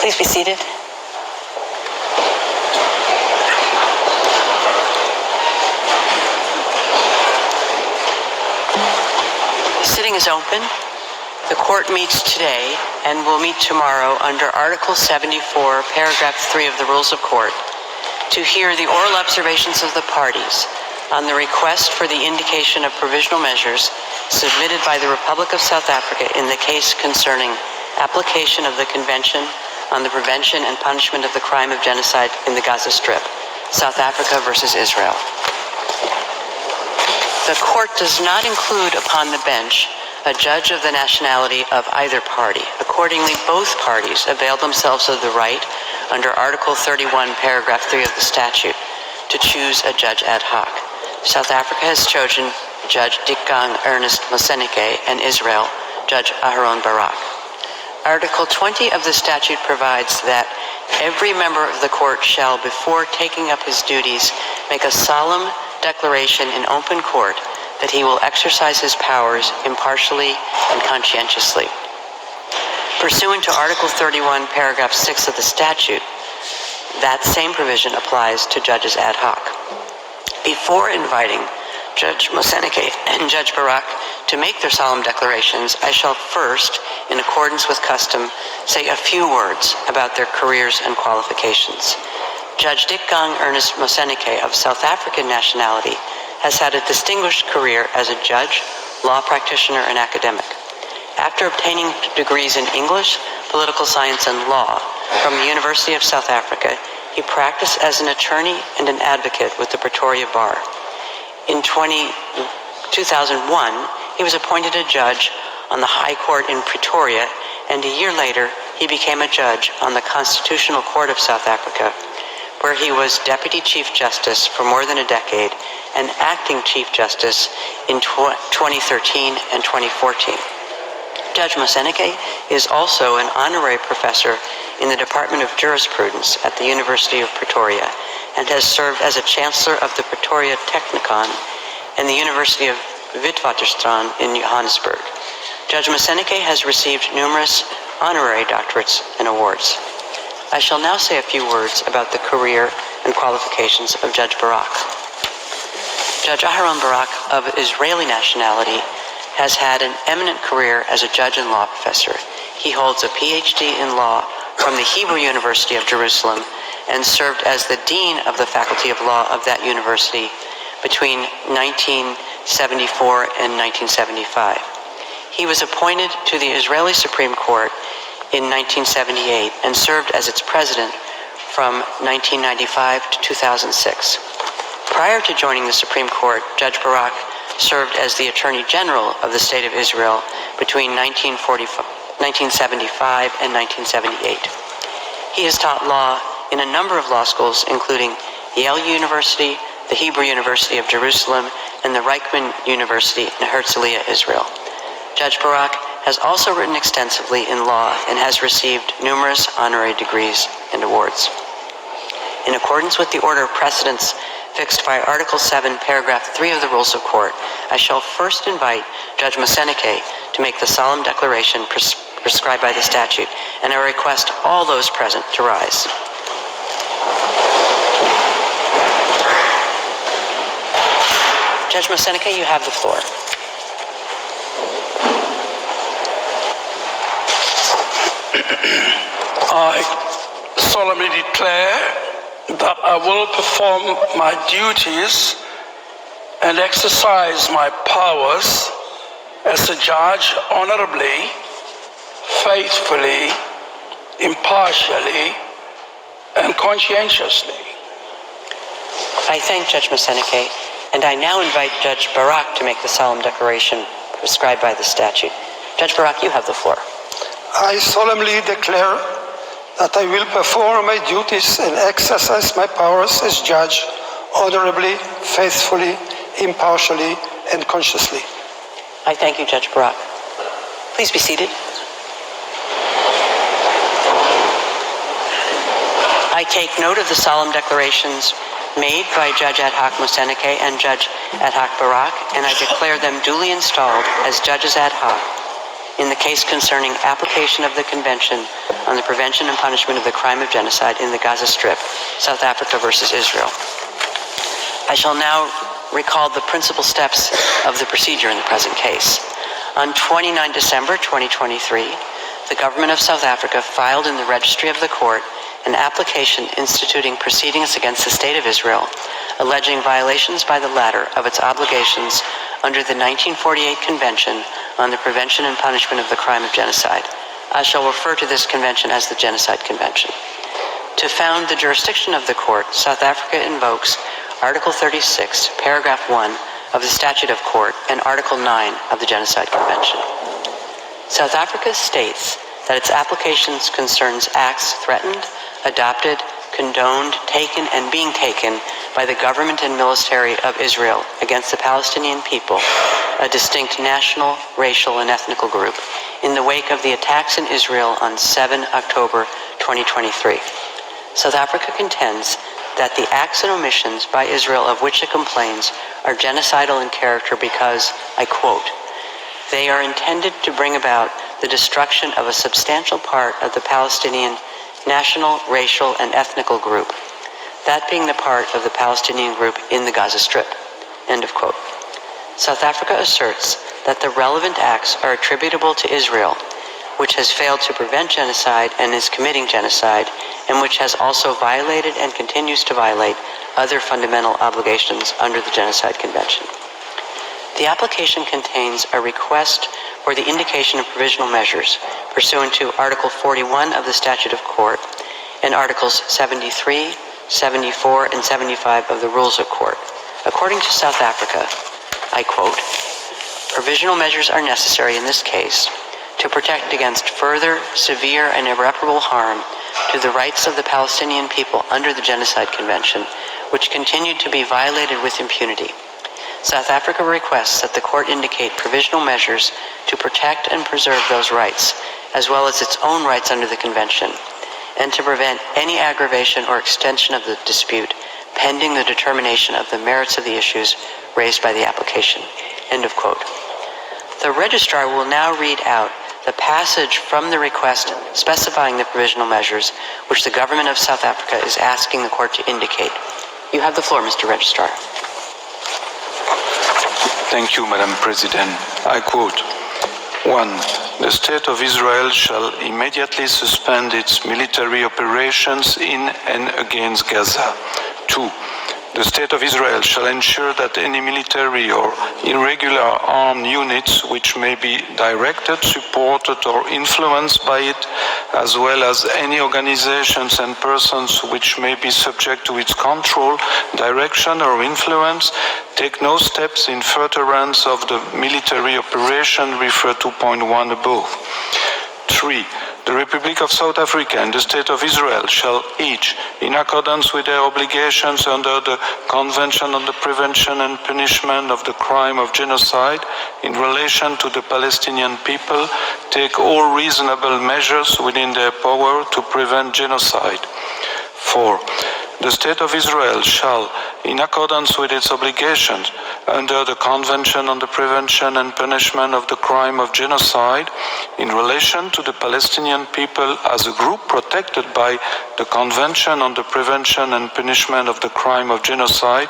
Please be seated. Sitting is open. The court meets today and will meet tomorrow under Article 74, Paragraph 3 of the Rules of Court to hear the oral observations of the parties on the request for the indication of provisional measures submitted by the Republic of South Africa in the case concerning application of the Convention on the Prevention and Punishment of the Crime of Genocide in the Gaza Strip, South Africa versus Israel. The court does not include upon the bench a judge of the nationality of either party. Accordingly, both parties avail themselves of the right under Article 31, Paragraph 3 of the statute to choose a judge ad hoc. South Africa has chosen Judge Dikgang Ernest Moseneke and Israel, Judge Aharon Barak. Article 20 of the statute provides that every member of the court shall, before taking up his duties, make a solemn declaration in open court that he will exercise his powers impartially and conscientiously. Pursuant to Article 31, Paragraph 6 of the statute, that same provision applies to judges ad hoc. Before inviting Judge Moseneke and Judge Barak to make their solemn declarations, I shall first, in accordance with custom, say a few words about their careers and qualifications. Judge Dikgang Ernest Moseneke, of South African nationality, has had a distinguished career as a judge, law practitioner, and academic. After obtaining degrees in English, political science, and law from the University of South Africa, he practiced as an attorney and an advocate with the Pretoria Bar. In 2001, he was appointed a judge on the High Court in Pretoria, and a year later, he became a judge on the Constitutional Court of South Africa, where he was Deputy Chief Justice for more than a decade and Acting Chief Justice in 2013 and 2014. Judge Moseneke is also an honorary professor in the Department of Jurisprudence at the University of Pretoria and has served as a Chancellor of the Pretoria Technikon and the University of Witwatersrand in Johannesburg. Judge Moseneke has received numerous honorary doctorates and awards. I shall now say a few words about the career and qualifications of Judge Barak. Judge Aharon Barak, of Israeli nationality, has had an eminent career as a judge and law professor. He holds a PhD in law from the Hebrew University of Jerusalem and served as the Dean of the Faculty of Law of that university between 1974 and 1975. He was appointed to the Israeli Supreme Court in 1978 and served as its president from 1995 to 2006. Prior to joining the Supreme Court, Judge Barak served as the Attorney General of the State of Israel between 1975 and 1978. He has taught law in a number of law schools, including Yale University, the Hebrew University of Jerusalem, and the Reichman University in Herzliya, Israel. Judge Barak has also written extensively in law and has received numerous honorary degrees and awards. In accordance with the order of precedence fixed by Article 7, Paragraph 3 of the Rules of Court, I shall first invite Judge Moseneke to make the solemn declaration prescribed by the statute, and I request all those present to rise. Judge Moseneke, you have the floor. I solemnly declare that I will perform my duties and exercise my powers as a judge honorably, faithfully, impartially, and conscientiously. I thank Judge Moseneke, and I now invite Judge Barak to make the solemn declaration prescribed by the statute. Judge Barak, you have the floor. I solemnly declare that I will perform my duties and exercise my powers as judge honorably, faithfully, impartially, and consciously. I thank you, Judge Barak. Please be seated. I take note of the solemn declarations made by Judge Ad hoc Moseneke and Judge Ad hoc Barak, and I declare them duly installed as judges ad hoc in the case concerning application of the Convention on the Prevention and Punishment of the Crime of Genocide in the Gaza Strip, South Africa versus Israel. I shall now recall the principal steps of the procedure in the present case. On 29 December 2023, the government of South Africa filed in the registry of the court an application instituting proceedings against the State of Israel, alleging violations by the latter of its obligations under the 1948 Convention on the Prevention and Punishment of the Crime of Genocide. I shall refer to this convention as the Genocide Convention. To found the jurisdiction of the court, South Africa invokes Article 36, Paragraph 1 of the Statute of Court and Article 9 of the Genocide Convention. South Africa states that its applications concerns acts threatened, adopted, condoned, taken, and being taken by the government and military of Israel against the Palestinian people, a distinct national, racial, and ethnical group, in the wake of the attacks in Israel on 7 October 2023. South Africa contends that the acts and omissions by Israel of which it complains are genocidal in character because, I quote, they are intended to bring about the destruction of a substantial part of the Palestinian national, racial, and ethnical group, that being the part of the Palestinian group in the Gaza Strip, end of quote. South Africa asserts that the relevant acts are attributable to Israel, which has failed to prevent genocide and is committing genocide, and which has also violated and continues to violate other fundamental obligations under the Genocide Convention. The application contains a request for the indication of provisional measures pursuant to Article 41 of the Statute of Court and Articles 73, 74, and 75 of the Rules of Court. According to South Africa, I quote, provisional measures are necessary in this case to protect against further severe and irreparable harm to the rights of the Palestinian people under the Genocide Convention, which continue to be violated with impunity. South Africa requests that the court indicate provisional measures to protect and preserve those rights, as well as its own rights under the Convention, and to prevent any aggravation or extension of the dispute pending the determination of the merits of the issues raised by the application. End of quote. The registrar will now read out the passage from the request specifying the provisional measures which the government of South Africa is asking the court to indicate. You have the floor, Mr. Registrar. Thank you, Madam President. I quote, 1. The State of Israel shall immediately suspend its military operations in and against Gaza. 2. The State of Israel shall ensure that any military or irregular armed units which may be directed, supported, or influenced by it, as well as any organizations and persons which may be subject to its control, direction, or influence, take no steps in furtherance of the military operation referred to point 1 above. 3. The Republic of South Africa and the State of Israel shall each, in accordance with their obligations under the Convention on the Prevention and Punishment of the Crime of Genocide in relation to the Palestinian people, take all reasonable measures within their power to prevent genocide. 4. The State of Israel shall, in accordance with its obligations under the Convention on the Prevention and Punishment of the Crime of Genocide, in relation to the Palestinian people as a group protected by the Convention on the Prevention and Punishment of the Crime of Genocide,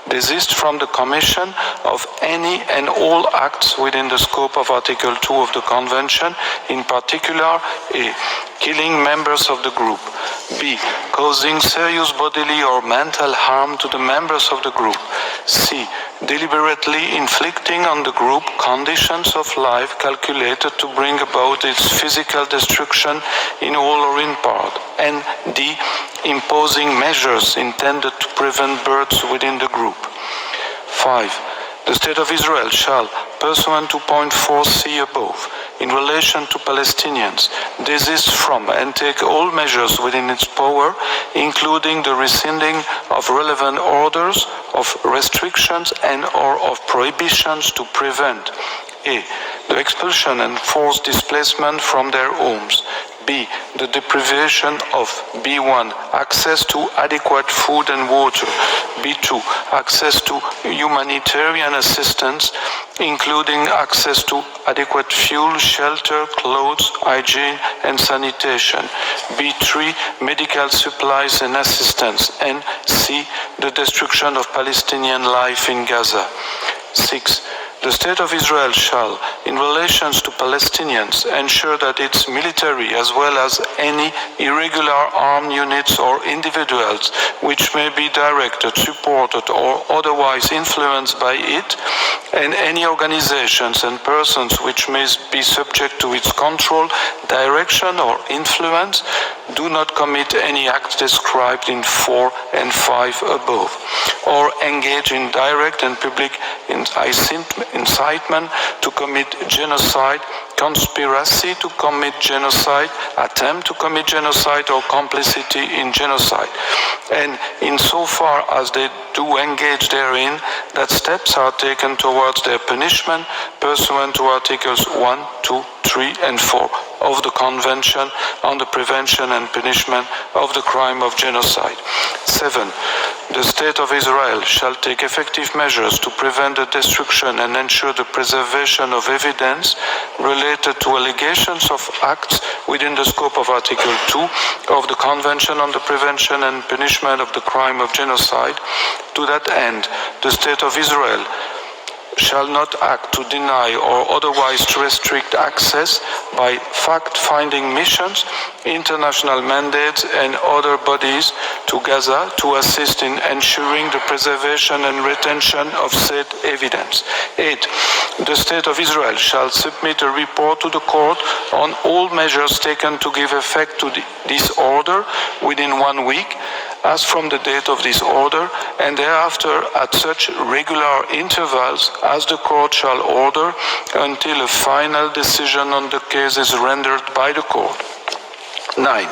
desist from the commission of any and all acts within the scope of Article 2 of the Convention, in particular, A. Killing members of the group, B. Causing serious bodily or mental harm to the members of the group, C. Deliberately inflicting on the group conditions of life calculated to bring about its physical destruction in whole or in part, and D. Imposing measures intended to prevent births within the group. 5. The State of Israel shall, pursuant to point 4c above, in relation to Palestinians, desist from and take all measures within its power, including the rescinding of relevant orders, of restrictions and/or of prohibitions to prevent A. The expulsion and forced displacement from their homes, B. The deprivation of B1, access to adequate food and water. B2, access to humanitarian assistance, including access to adequate fuel, shelter, clothes, hygiene, and sanitation. B3, medical supplies and assistance. And C, the destruction of Palestinian life in Gaza. 6. The State of Israel shall, in relations to Palestinians, ensure that its military, as well as any irregular armed units or individuals which may be directed, supported, or otherwise influenced by it, and any organizations and persons which may be subject to its control, direction, or influence, do not commit any act described in 4 and 5 above, or engage in direct and public incitement to commit genocide, conspiracy to commit genocide, attempt to commit genocide, or complicity in genocide. And insofar as they do engage therein, that steps are taken towards their punishment pursuant to Articles 1, 2, 3, and 4 of the Convention on the Prevention and Punishment of the Crime of Genocide. 7. The State of Israel shall take effective measures to prevent the destruction and ensure the preservation of evidence related to allegations of acts within the scope of Article 2 of the Convention on the Prevention and Punishment of the Crime of Genocide. To that end, the State of Israel shall not act to deny or otherwise to restrict access by fact-finding missions, international mandates, and other bodies to Gaza to assist in ensuring the preservation and retention of said evidence. 8. The State of Israel shall submit a report to the court on all measures taken to give effect to this order within 1 week, as from the date of this order, and thereafter at such regular intervals as the court shall order, until a final decision on the case is rendered by the court. 9.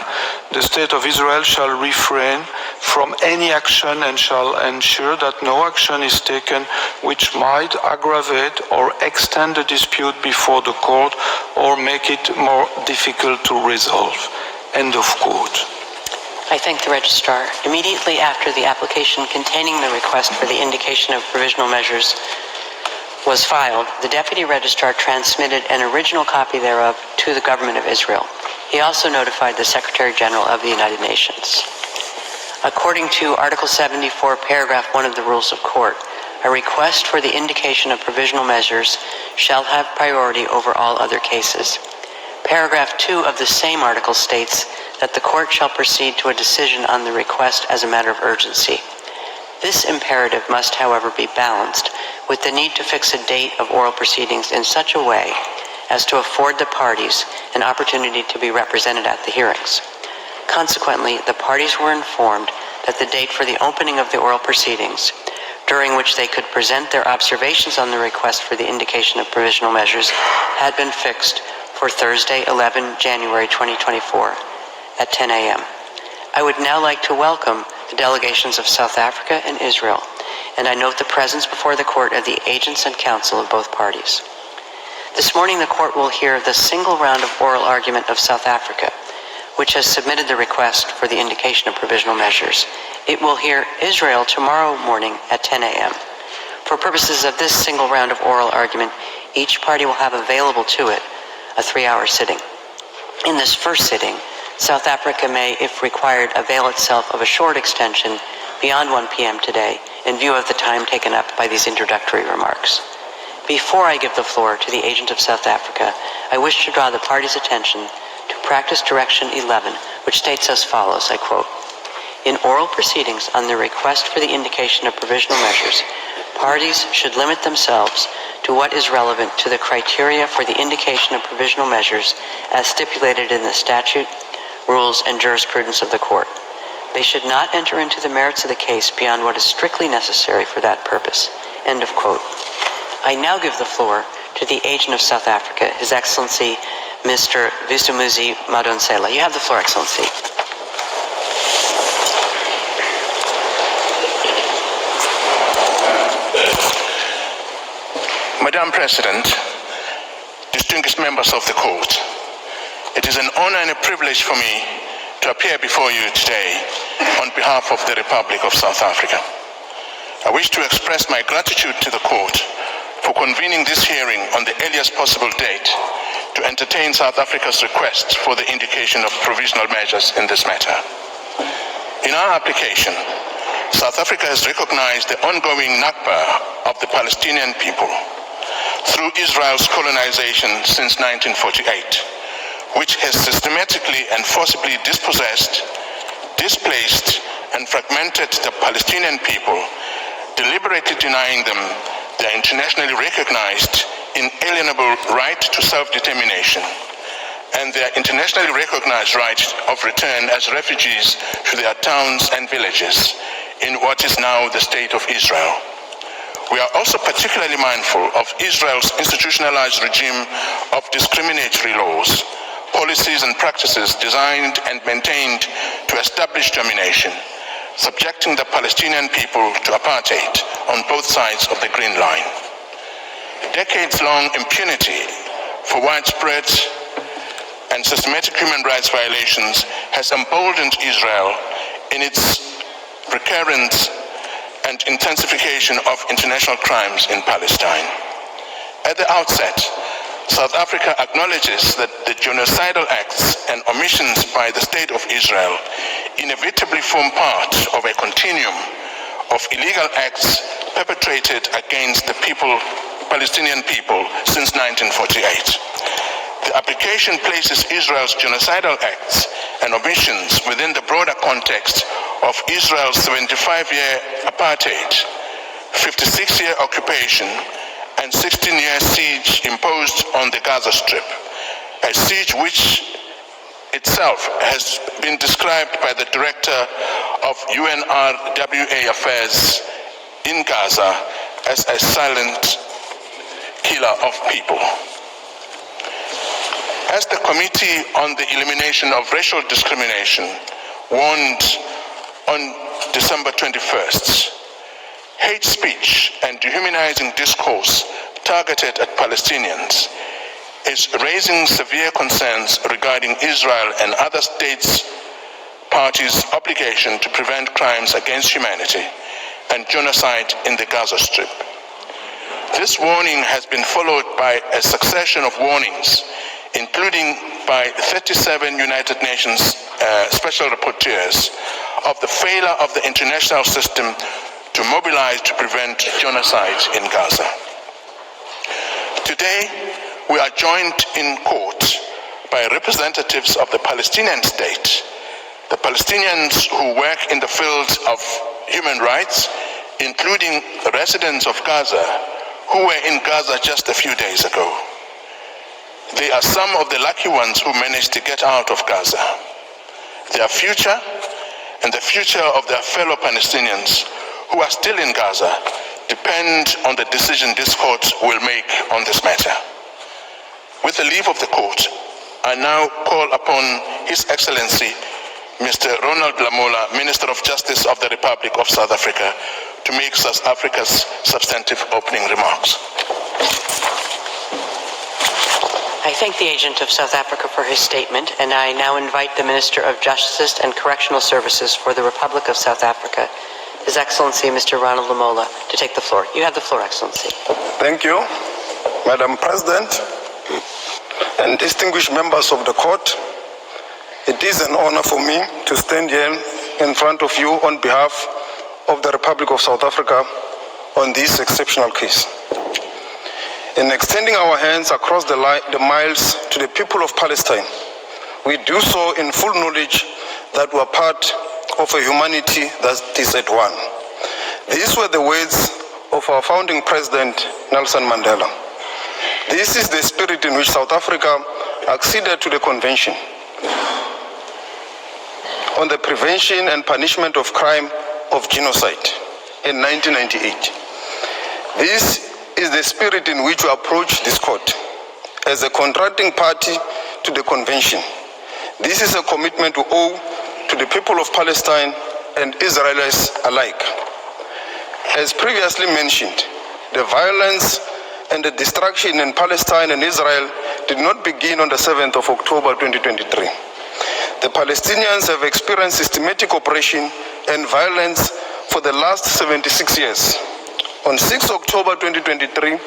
The State of Israel shall refrain from any action and shall ensure that no action is taken which might aggravate or extend the dispute before the court or make it more difficult to resolve. End of quote. I thank the Registrar. Immediately after the application containing the request for the indication of provisional measures was filed, the Deputy Registrar transmitted an original copy thereof to the Government of Israel. He also notified the Secretary General of the United Nations. According to Article 74, Paragraph 1 of the Rules of Court, a request for the indication of provisional measures shall have priority over all other cases. Paragraph 2 of the same article states that the court shall proceed to a decision on the request as a matter of urgency. This imperative must, however, be balanced with the need to fix a date of oral proceedings in such a way as to afford the parties an opportunity to be represented at the hearings. Consequently, the parties were informed that the date for the opening of the oral proceedings, during which they could present their observations on the request for the indication of provisional measures, had been fixed for Thursday, 11 January 2024 at 10 a.m. I would now like to welcome the delegations of South Africa and Israel, and I note the presence before the court of the agents and counsel of both parties. This morning the court will hear the single round of oral argument of South Africa, which has submitted the request for the indication of provisional measures. It will hear Israel tomorrow morning at 10 a.m. For purposes of this single round of oral argument, each party will have available to it a 3-hour sitting. In this first sitting, South Africa may, if required, avail itself of a short extension beyond 1 p.m. today in view of the time taken up by these introductory remarks. Before I give the floor to the agent of South Africa, I wish to draw the party's attention to Practice Direction 11, which states as follows, I quote, "In oral proceedings on the request for the indication of provisional measures, parties should limit themselves to what is relevant to the criteria for the indication of provisional measures as stipulated in the statute, rules, and jurisprudence of the court. They should not enter into the merits of the case beyond what is strictly necessary for that purpose." End of quote. I now give the floor to the agent of South Africa, His Excellency, Mr. Visumuzi Madonsela. You have the floor, Excellency. Madam President, distinguished members of the court, it is an honor and a privilege for me to appear before you today on behalf of the Republic of South Africa. I wish to express my gratitude to the court for convening this hearing on the earliest possible date to entertain South Africa's request for the indication of provisional measures in this matter. In our application, South Africa has recognized the ongoing Nakba of the Palestinian people through Israel's colonization since 1948, which has systematically and forcibly dispossessed, displaced, and fragmented the Palestinian people, deliberately denying them their internationally recognized inalienable right to self-determination and their internationally recognized right of return as refugees to their towns and villages in what is now the State of Israel. We are also particularly mindful of Israel's institutionalized regime of discriminatory laws, policies and practices designed and maintained to establish domination, subjecting the Palestinian people to apartheid on both sides of the Green Line. Decades-long impunity for widespread and systematic human rights violations has emboldened Israel in its recurrence and intensification of international crimes in Palestine. At the outset, South Africa acknowledges that the genocidal acts and omissions by the State of Israel inevitably form part of a continuum of illegal acts perpetrated against the Palestinian people since 1948. The application places Israel's genocidal acts and omissions within the broader context of Israel's 75-year apartheid, 56-year occupation, and 16-year siege imposed on the Gaza Strip, a siege which itself has been described by the director of UNRWA Affairs in Gaza as a silent killer of people. As the Committee on the Elimination of Racial Discrimination warned on December 21st, hate speech and dehumanizing discourse targeted at Palestinians is raising severe concerns regarding Israel and other states' parties' obligation to prevent crimes against humanity and genocide in the Gaza Strip. This warning has been followed by a succession of warnings, including by 37 United Nations special rapporteurs, of the failure of the international system to mobilize to prevent genocide in Gaza. Today, we are joined in court by representatives of the Palestinian state, the Palestinians who work in the fields of human rights, including residents of Gaza who were in Gaza just a few days ago. They are some of the lucky ones who managed to get out of Gaza. Their future and the future of their fellow Palestinians who are still in Gaza depend on the decision this court will make on this matter. With the leave of the court, I now call upon His Excellency Mr. Ronald Lamola, Minister of Justice of the Republic of South Africa, to make South Africa's substantive opening remarks. I thank the agent of South Africa for his statement, and I now invite the Minister of Justice and Correctional Services for the Republic of South Africa, His Excellency Mr. Ronald Lamola, to take the floor. You have the floor, Excellency. Thank you, Madam President, and distinguished members of the court. It is an honor for me to stand here in front of you on behalf of the Republic of South Africa on this exceptional case. In extending our hands across the miles to the people of Palestine, we do so in full knowledge that we are part of a humanity that is at one. These were the words of our founding president, Nelson Mandela. This is the spirit in which South Africa acceded to the Convention on the Prevention and Punishment of Crime of Genocide in 1998. This is the spirit in which we approach this court as a contracting party to the Convention. This is a commitment we owe to the people of Palestine and Israelis alike. As previously mentioned, the violence and the destruction in Palestine and Israel did not begin on the 7th of October 2023. The Palestinians have experienced systematic oppression and violence for the last 76 years. On 6 October 2023,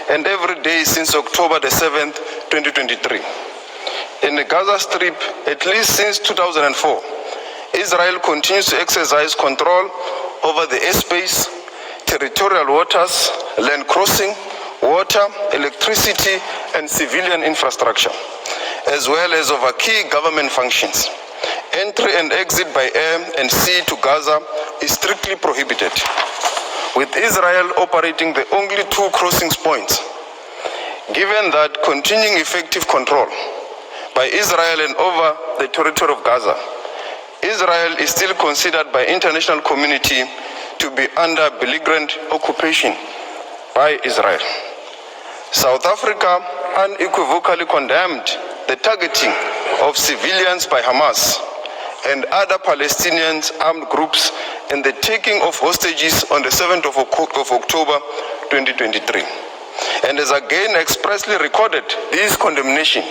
and every day since October the 7th, 2023. In the Gaza Strip, at least since 2004, Israel continues to exercise control over the airspace, territorial waters, land crossing, water, electricity, and civilian infrastructure, as well as over key government functions. Entry and exit by air and sea to Gaza is strictly prohibited, with Israel operating the only two crossing points. Given that continuing effective control by Israel and over the territory of Gaza, Israel is still considered by international community to be under belligerent occupation by Israel. South Africa unequivocally condemned the targeting of civilians by Hamas and other Palestinian armed groups and the taking of hostages on the 7th of October 2023. And has again expressly recorded this condemnation,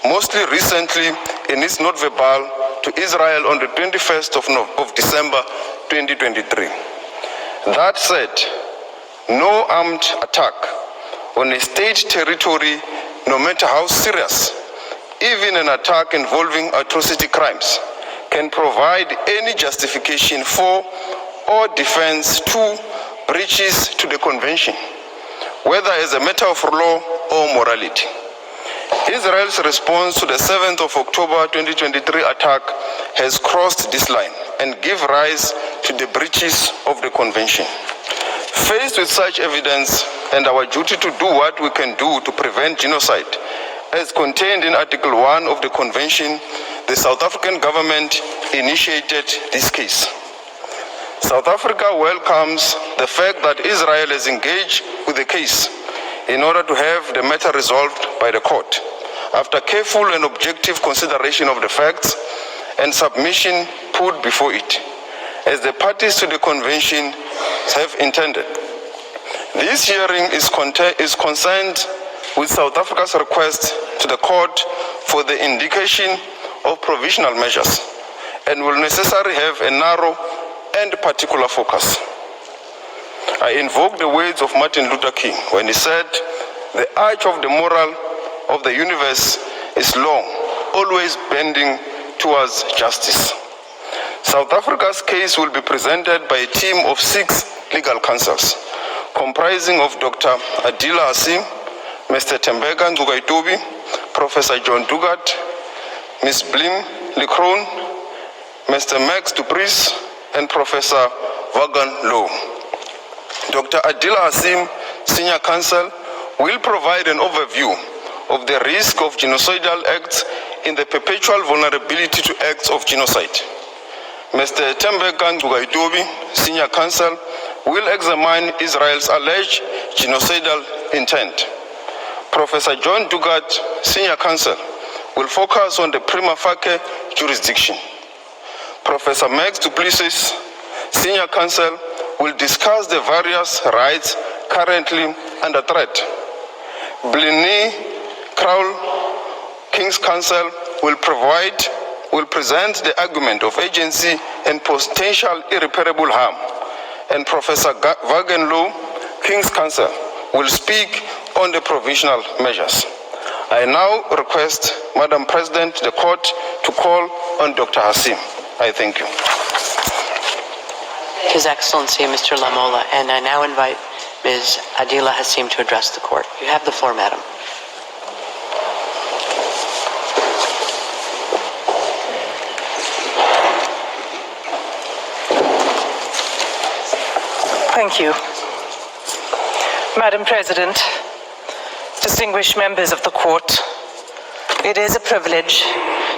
mostly recently in its note verbal to Israel on the 21st of December 2023. That said, no armed attack on a state territory, no matter how serious, even an attack involving atrocity crimes, can provide any justification for or defense to breaches to the convention, whether as a matter of law or morality. Israel's response to the 7th of October 2023 attack has crossed this line and give rise to the breaches of the convention. Faced with such evidence and our duty to do what we can do to prevent genocide, as contained in Article 1 of the convention, the South African government initiated this case. South Africa welcomes the fact that Israel has engaged with the case in order to have the matter resolved by the court, after careful and objective consideration of the facts and submission put before it, as the parties to the convention have intended. This hearing is concerned with South Africa's request to the court for the indication of provisional measures and will necessarily have a narrow and particular focus. I invoke the words of Martin Luther King when he said, "The arch of the moral of the universe is long, always bending towards justice." South Africa's case will be presented by a team of 6 legal counsels, comprising of Dr. Adila Hasim, Mr. Tembeka Ngcukaitobi, Professor John Dugat, Ms. Blim Licron, Mr. Max Dupris, and Professor Vagan Low. Dr. Adila Hasim, Senior Counsel, will provide an overview of the risk of genocidal acts in the perpetual vulnerability to acts of genocide. Mr. Tembeka Ngcukaitobi, Senior Counsel, will examine Israel's alleged genocidal intent. Professor John Dugat, Senior Counsel, will focus on the prima facie jurisdiction. Professor Max Duplessis, Senior Counsel, will discuss the various rights currently under threat. Blinny Crowell, King's Counsel, will present the argument of agency and potential irreparable harm. And Professor Vagan Low, King's Counsel, will speak on the provisional measures. I now request, Madam President, the court to call on Dr. Hasim. I thank you. His Excellency, Mr. Lamola, and I now invite Ms. Adila Hasim to address the court. You have the floor, Madam. Thank you. Madam President, distinguished members of the court, it is a privilege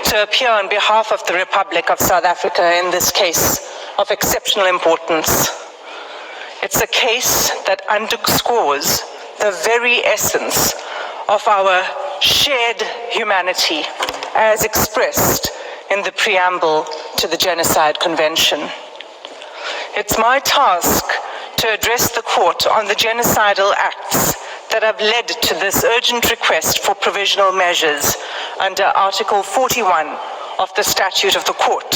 to appear on behalf of the Republic of South Africa in this case of exceptional importance. It's a case that underscores the very essence of our shared humanity as expressed in the preamble to the Genocide Convention. It's my task to address the court on the genocidal acts that have led to this urgent request for provisional measures under Article 41 of the Statute of the Court.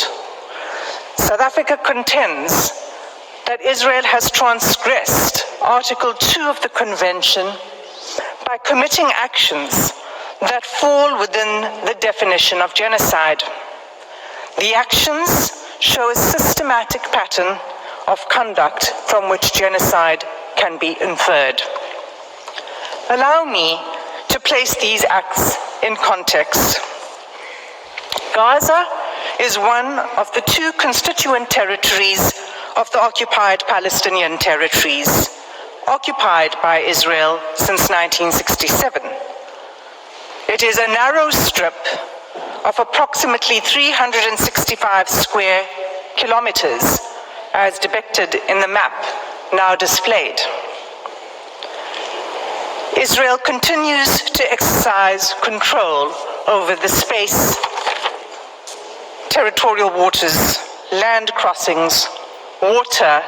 South Africa contends that Israel has transgressed Article 2 of the Convention by committing actions that fall within the definition of genocide. The actions show a systematic pattern of conduct from which genocide can be inferred. Allow me to place these acts in context. Gaza is one of the two constituent territories of the occupied Palestinian territories, occupied by Israel since 1967. It is a narrow strip of approximately 365 square kilometers, as depicted in the map now displayed. Israel continues to exercise control over the space, territorial waters, land crossings, water,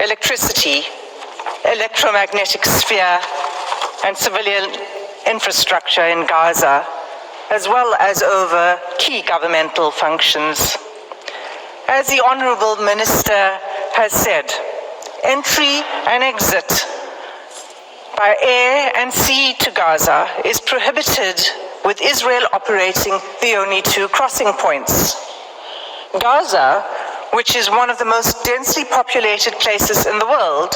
electricity, electromagnetic sphere, and civilian infrastructure in Gaza, as well as over key governmental functions. As the Honorable Minister has said, entry and exit by air and sea to Gaza is prohibited, with Israel operating the only two crossing points. Gaza, which is one of the most densely populated places in the world,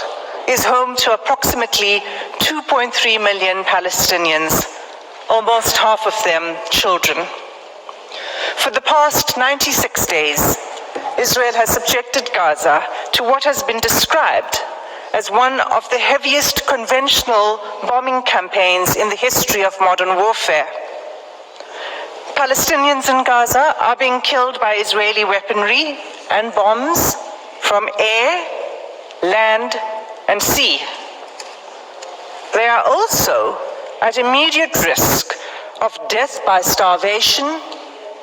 is home to approximately 2.3 million Palestinians, almost half of them children. For the past 96 days, Israel has subjected Gaza to what has been described as one of the heaviest conventional bombing campaigns in the history of modern warfare. Palestinians in Gaza are being killed by Israeli weaponry and bombs from air, land, and sea. They are also at immediate risk of death by starvation,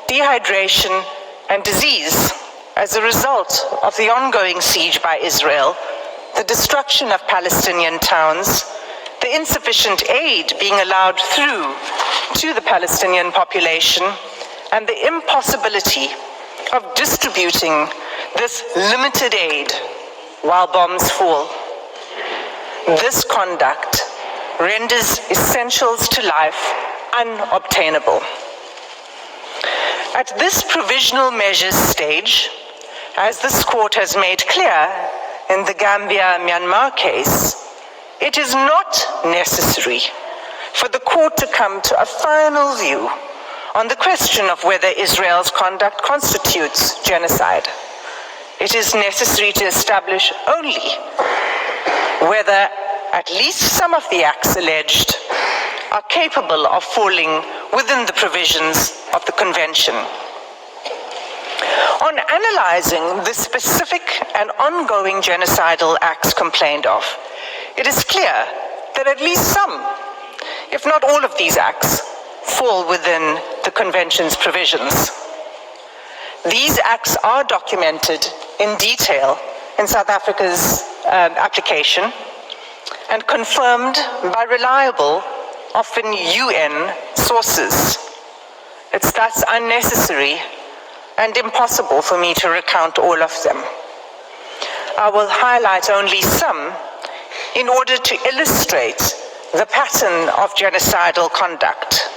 dehydration, and disease as a result of the ongoing siege by Israel, the destruction of Palestinian towns, the insufficient aid being allowed through to the Palestinian population, and the impossibility of distributing this limited aid while bombs fall. This conduct renders essentials to life unobtainable. At this provisional measures stage, as this court has made clear in the Gambia-Myanmar case, it is not necessary for the court to come to a final view on the question of whether Israel's conduct constitutes genocide. It is necessary to establish only whether at least some of the acts alleged are capable of falling within the provisions of the Convention. On analyzing the specific and ongoing genocidal acts complained of, it is clear that at least some, if not all of these acts, fall within the Convention's provisions. These acts are documented in detail in South Africa's application and confirmed by reliable, often UN sources. It's thus unnecessary and impossible for me to recount all of them. I will highlight only some in order to illustrate the pattern of genocidal conduct.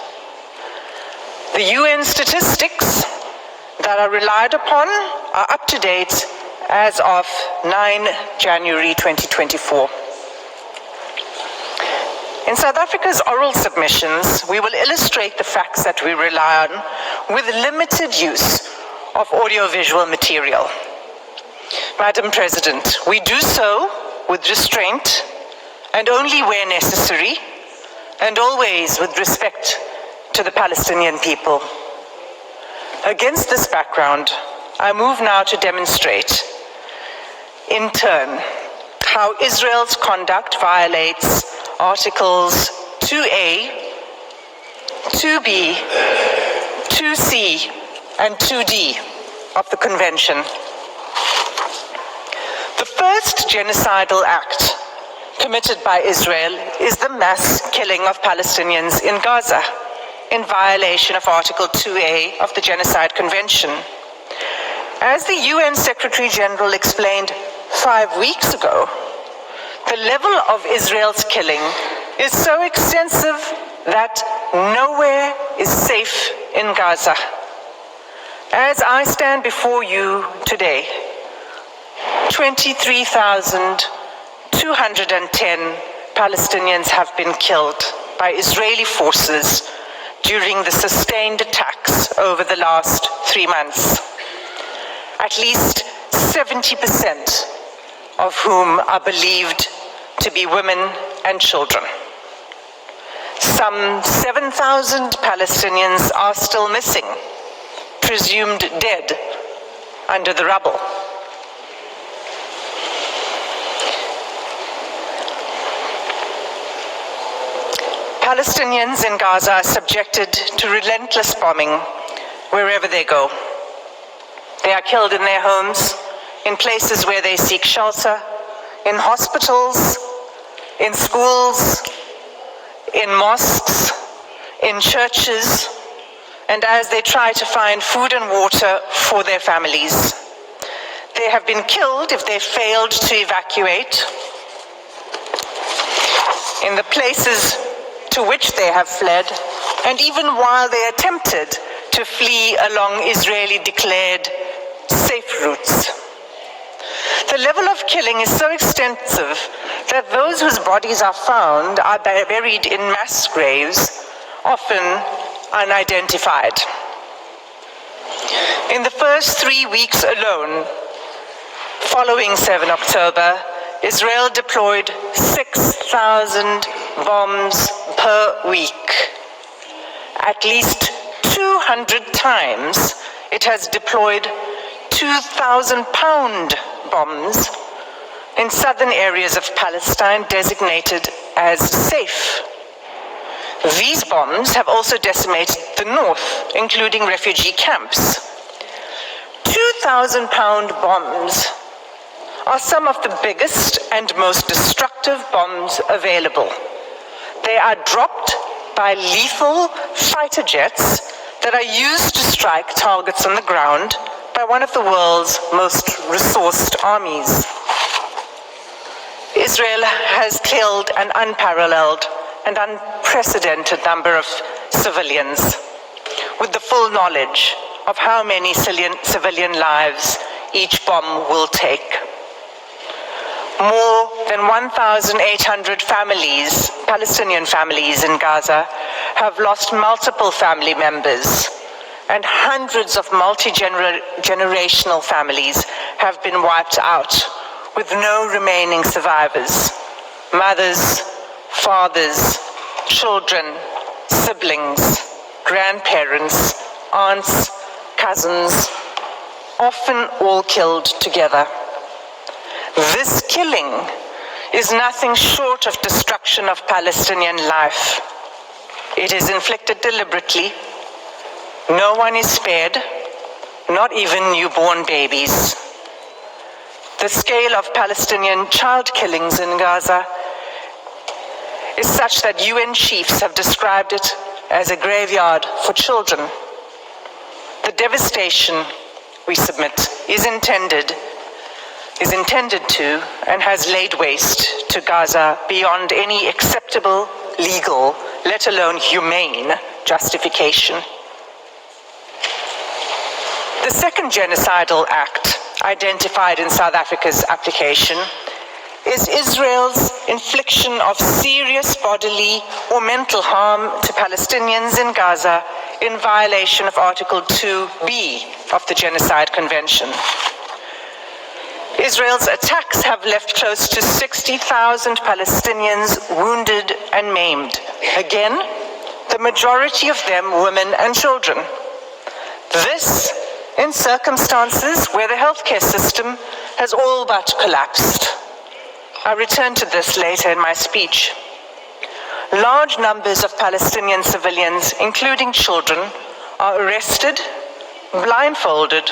The UN statistics that are relied upon are up to date as of 9 January 2024. In South Africa's oral submissions, we will illustrate the facts that we rely on with limited use of audiovisual material. Madam President, we do so with restraint and only where necessary, and always with respect to the Palestinian people. Against this background, I move now to demonstrate, in turn, how Israel's conduct violates Articles 2A, 2B, 2C, and 2D of the Convention. The first genocidal act committed by Israel is the mass killing of Palestinians in Gaza. in violation of Article 2A of the Genocide Convention. As the UN Secretary General explained 5 weeks ago, the level of Israel's killing is so extensive that nowhere is safe in Gaza. As I stand before you today, 23,210 Palestinians have been killed by Israeli forces during the sustained attacks over the last 3 months. At least 70% of whom are believed to be women and children. Some 7,000 Palestinians are still missing, presumed dead under the rubble. Palestinians in Gaza are subjected to relentless bombing wherever they go. They are killed in their homes, in places where they seek shelter, in hospitals, in schools, in mosques, in churches, and as they try to find food and water for their families. They have been killed if they failed to evacuate in the places to which they have fled, and even while they attempted to flee along Israeli-declared safe routes. The level of killing is so extensive that those whose bodies are found are buried in mass graves, often unidentified. In the first 3 weeks alone, following 7 October, Israel deployed 6,000 bombs per week. At least 200 times it has deployed 2,000-pound bombs in southern areas of Palestine designated as safe. These bombs have also decimated the north, including refugee camps. 2,000-pound bombs are some of the biggest and most destructive bombs available. They are dropped by lethal fighter jets that are used to strike targets on the ground by one of the world's most resourced armies. Israel has killed an unparalleled and unprecedented number of civilians, with the full knowledge of how many civilian lives each bomb will take. More than 1,800 families, Palestinian families in Gaza, have lost multiple family members, and hundreds of multi-generational families have been wiped out, with no remaining survivors. Mothers, fathers, children, siblings, grandparents, aunts, cousins, often all killed together. This killing is nothing short of destruction of Palestinian life. It is inflicted deliberately. No one is spared, not even newborn babies. The scale of Palestinian child killings in Gaza is such that UN chiefs have described it as a graveyard for children. The devastation, we submit, is intended to and has laid waste to Gaza beyond any acceptable, legal, let alone humane justification. The second genocidal act identified in South Africa's application is Israel's infliction of serious bodily or mental harm to Palestinians in Gaza in violation of Article 2B of the Genocide Convention. Israel's attacks have left close to 60,000 Palestinians wounded and maimed. Again, the majority of them women and children. This in circumstances where the healthcare system has all but collapsed. I'll return to this later in my speech. Large numbers of Palestinian civilians, including children, are arrested, blindfolded,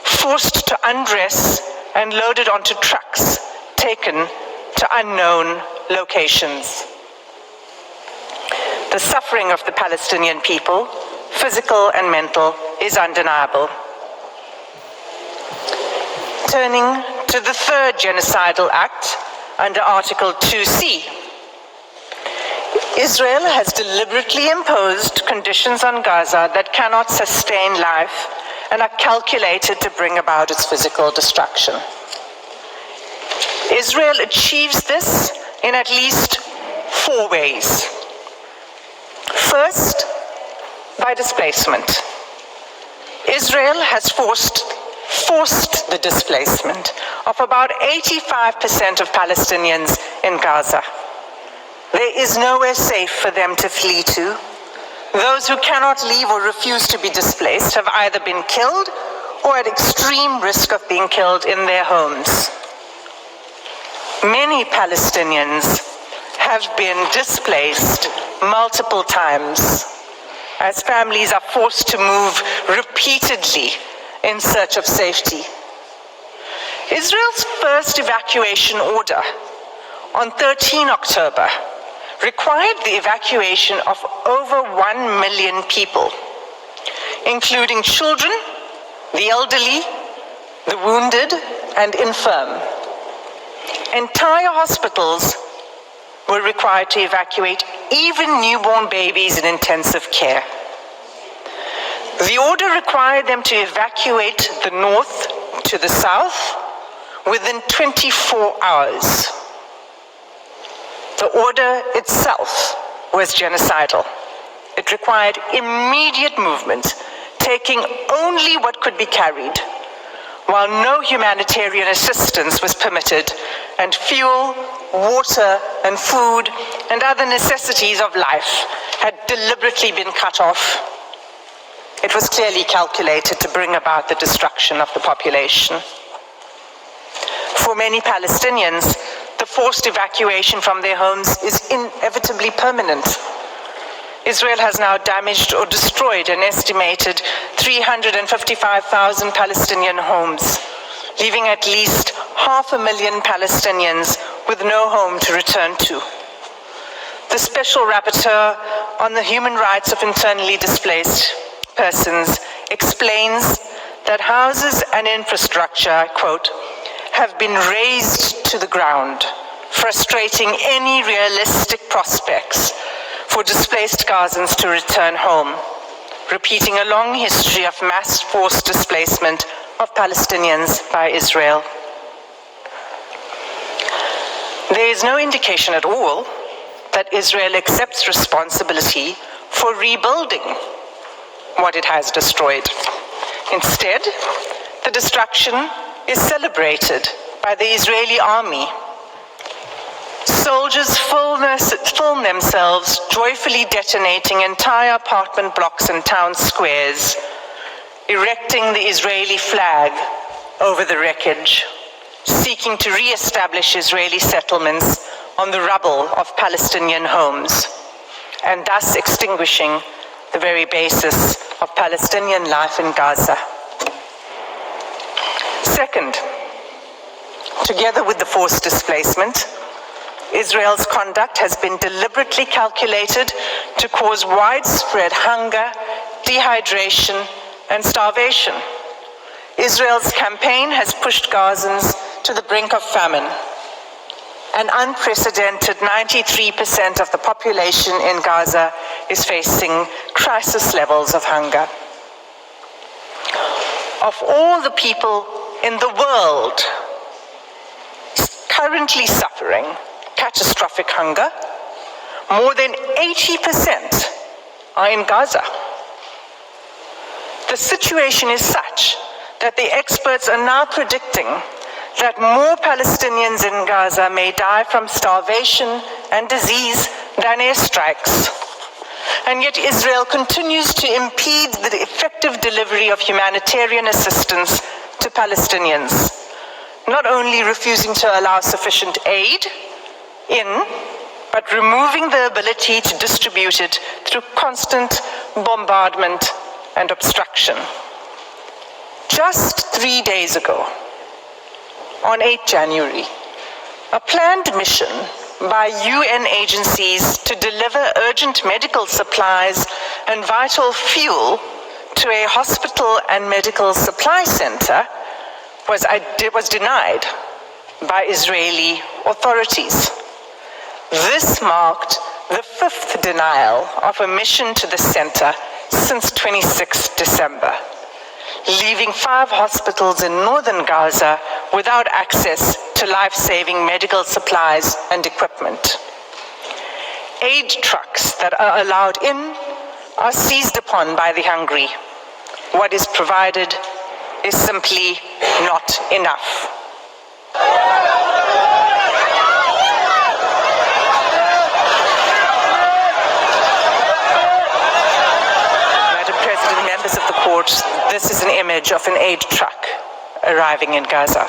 forced to undress, and loaded onto trucks taken to unknown locations. The suffering of the Palestinian people, physical and mental, is undeniable. Turning to the third genocidal act under Article 2C. Israel has deliberately imposed conditions on Gaza that cannot sustain life and are calculated to bring about its physical destruction. Israel achieves this in at least 4 ways. First, by displacement. Israel has forced the displacement of about 85% of Palestinians in Gaza. There is nowhere safe for them to flee to. Those who cannot leave or refuse to be displaced have either been killed or at extreme risk of being killed in their homes. Many Palestinians have been displaced multiple times as families are forced to move repeatedly in search of safety. Israel's first evacuation order on 13 October required the evacuation of over 1 million people, including children, the elderly, the wounded, and infirm. Entire hospitals were required to evacuate, even newborn babies in intensive care. The order required them to evacuate the north to the south within 24 hours. The order itself was genocidal. It required immediate movement, taking only what could be carried, while no humanitarian assistance was permitted, and fuel, water, and food, and other necessities of life had deliberately been cut off. It was clearly calculated to bring about the destruction of the population. For many Palestinians, the forced evacuation from their homes is inevitably permanent. Israel has now damaged or destroyed an estimated 355,000 Palestinian homes, leaving at least 500,000 Palestinians with no home to return to. The Special Rapporteur on the Human Rights of Internally Displaced Persons explains that houses and infrastructure, I quote, have been razed to the ground, frustrating any realistic prospects for displaced Gazans to return home, repeating a long history of mass forced displacement of Palestinians by Israel. There is no indication at all that Israel accepts responsibility for rebuilding what it has destroyed. Instead, the destruction is celebrated by the Israeli army. Soldiers film themselves joyfully detonating entire apartment blocks and town squares, erecting the Israeli flag over the wreckage, seeking to re-establish Israeli settlements on the rubble of Palestinian homes, and thus extinguishing the very basis of Palestinian life in Gaza. Second, together with the forced displacement, Israel's conduct has been deliberately calculated to cause widespread hunger, dehydration, and starvation. Israel's campaign has pushed Gazans to the brink of famine. An unprecedented 93% of the population in Gaza is facing crisis levels of hunger. Of all the people in the world currently suffering catastrophic hunger, more than 80% are in Gaza. The situation is such that the experts are now predicting that more Palestinians in Gaza may die from starvation and disease than airstrikes. And yet Israel continues to impede the effective delivery of humanitarian assistance to Palestinians, not only refusing to allow sufficient aid in, but removing the ability to distribute it through constant bombardment and obstruction. Just 3 days ago, on 8 January, a planned mission by UN agencies to deliver urgent medical supplies and vital fuel to a hospital and medical supply center was denied by Israeli authorities. This marked the 5th denial of a mission to the center since 26 December, leaving 5 hospitals in northern Gaza without access to life-saving medical supplies and equipment. Aid trucks that are allowed in are seized upon by the hungry. What is provided is simply not enough. Madam President, members of the court, this is an image of an aid truck arriving in Gaza.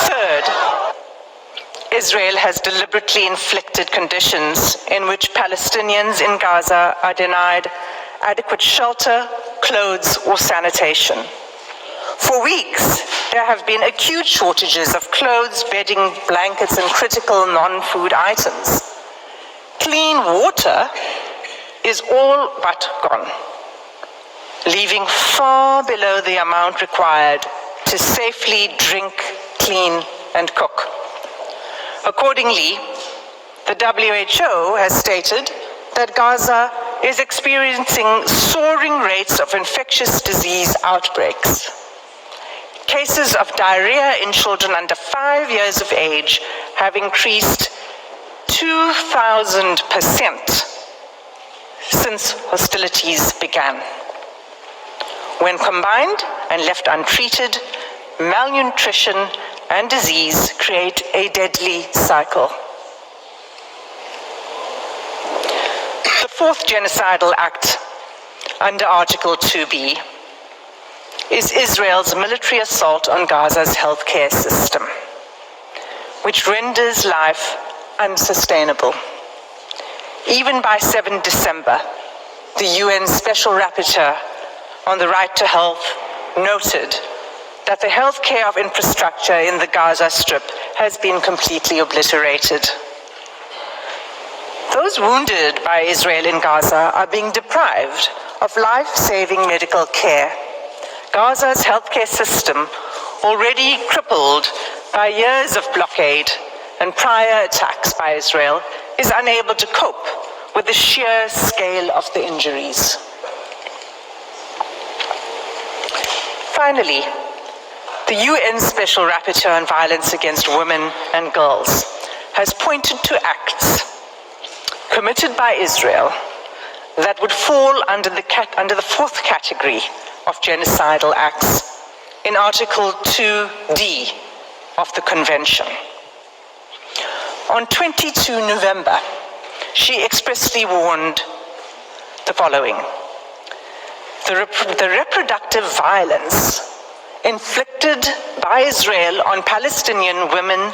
Third, Israel has deliberately inflicted conditions in which Palestinians in Gaza are denied adequate shelter, clothes, or sanitation. For weeks, there have been acute shortages of clothes, bedding, blankets, and critical non-food items. Clean water is all but gone, leaving far below the amount required to safely drink, clean, and cook. Accordingly, the WHO has stated that Gaza is experiencing soaring rates of infectious disease outbreaks. Cases of diarrhea in children under 5 years of age have increased 2,000% since hostilities began. When combined and left untreated, malnutrition and disease create a deadly cycle. The 4th genocidal act under Article 2B is Israel's military assault on Gaza's healthcare system, which renders life unsustainable. Even by 7 December, the UN Special Rapporteur on the right to health noted that the healthcare of infrastructure in the Gaza Strip has been completely obliterated. Those wounded by Israel in Gaza are being deprived of life-saving medical care. Gaza's healthcare system, already crippled by years of blockade and prior attacks by Israel, is unable to cope with the sheer scale of the injuries. Finally, the UN Special Rapporteur on Violence Against Women and Girls has pointed to acts committed by Israel that would fall under the 4th category of genocidal acts in Article 2D of the Convention. On 22 November, she expressly warned the following: the reproductive violence inflicted by Israel on Palestinian women,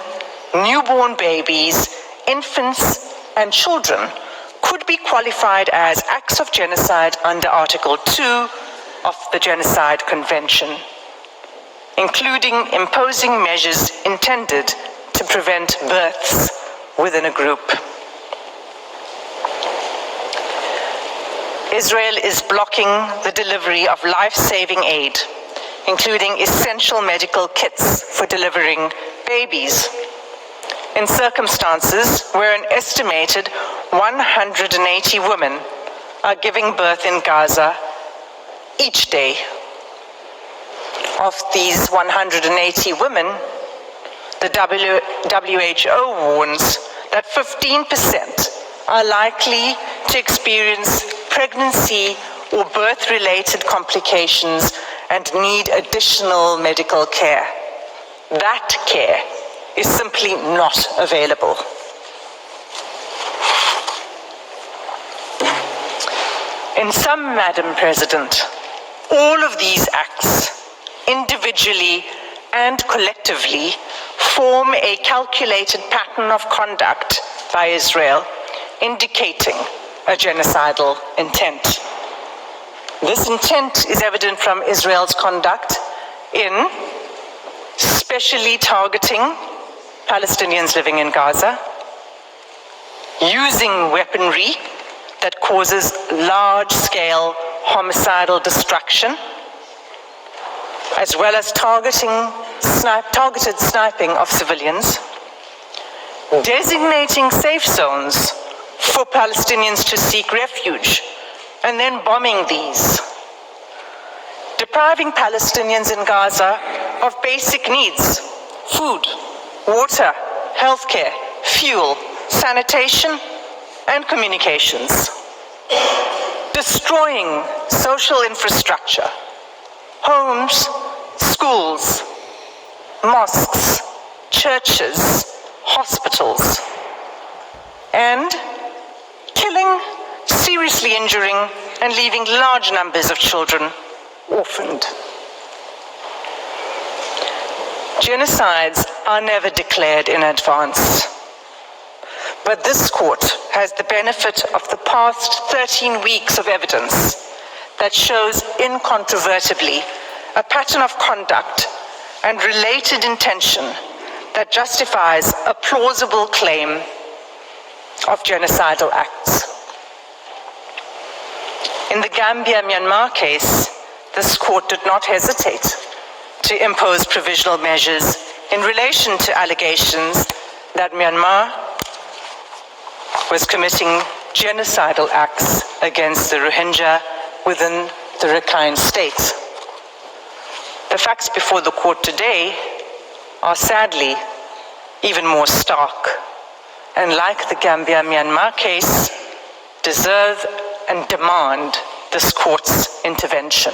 newborn babies, infants, and children could be qualified as acts of genocide under Article 2 of the Genocide Convention, including imposing measures intended to prevent births within a group. Israel is blocking the delivery of life-saving aid, including essential medical kits for delivering babies, in circumstances where an estimated 180 women are giving birth in Gaza each day. Of these 180 women, the WHO warns that 15% are likely to experience pregnancy or birth-related complications and need additional medical care. That care is simply not available. In sum, Madam President, all of these acts, individually and collectively, form a calculated pattern of conduct by Israel, indicating a genocidal intent. This intent is evident from Israel's conduct in specially targeting Palestinians living in Gaza, using weaponry that causes large-scale homicidal destruction, as well as targeted sniping of civilians, designating safe zones for Palestinians to seek refuge, and then bombing these, depriving Palestinians in Gaza of basic needs: food, water, healthcare, fuel, sanitation, and communications, destroying social infrastructure, homes, schools, mosques, churches, hospitals, and killing, seriously injuring, and leaving large numbers of children orphaned. Genocides are never declared in advance, but this court has the benefit of the past 13 weeks of evidence that shows incontrovertibly a pattern of conduct and related intention that justifies a plausible claim of genocidal acts. In the Gambia-Myanmar case, this court did not hesitate to impose provisional measures in relation to allegations that Myanmar was committing genocidal acts against the Rohingya within the Rakhine State. The facts before the court today are sadly even more stark, and like the Gambia-Myanmar case, deserve and demand this court's intervention.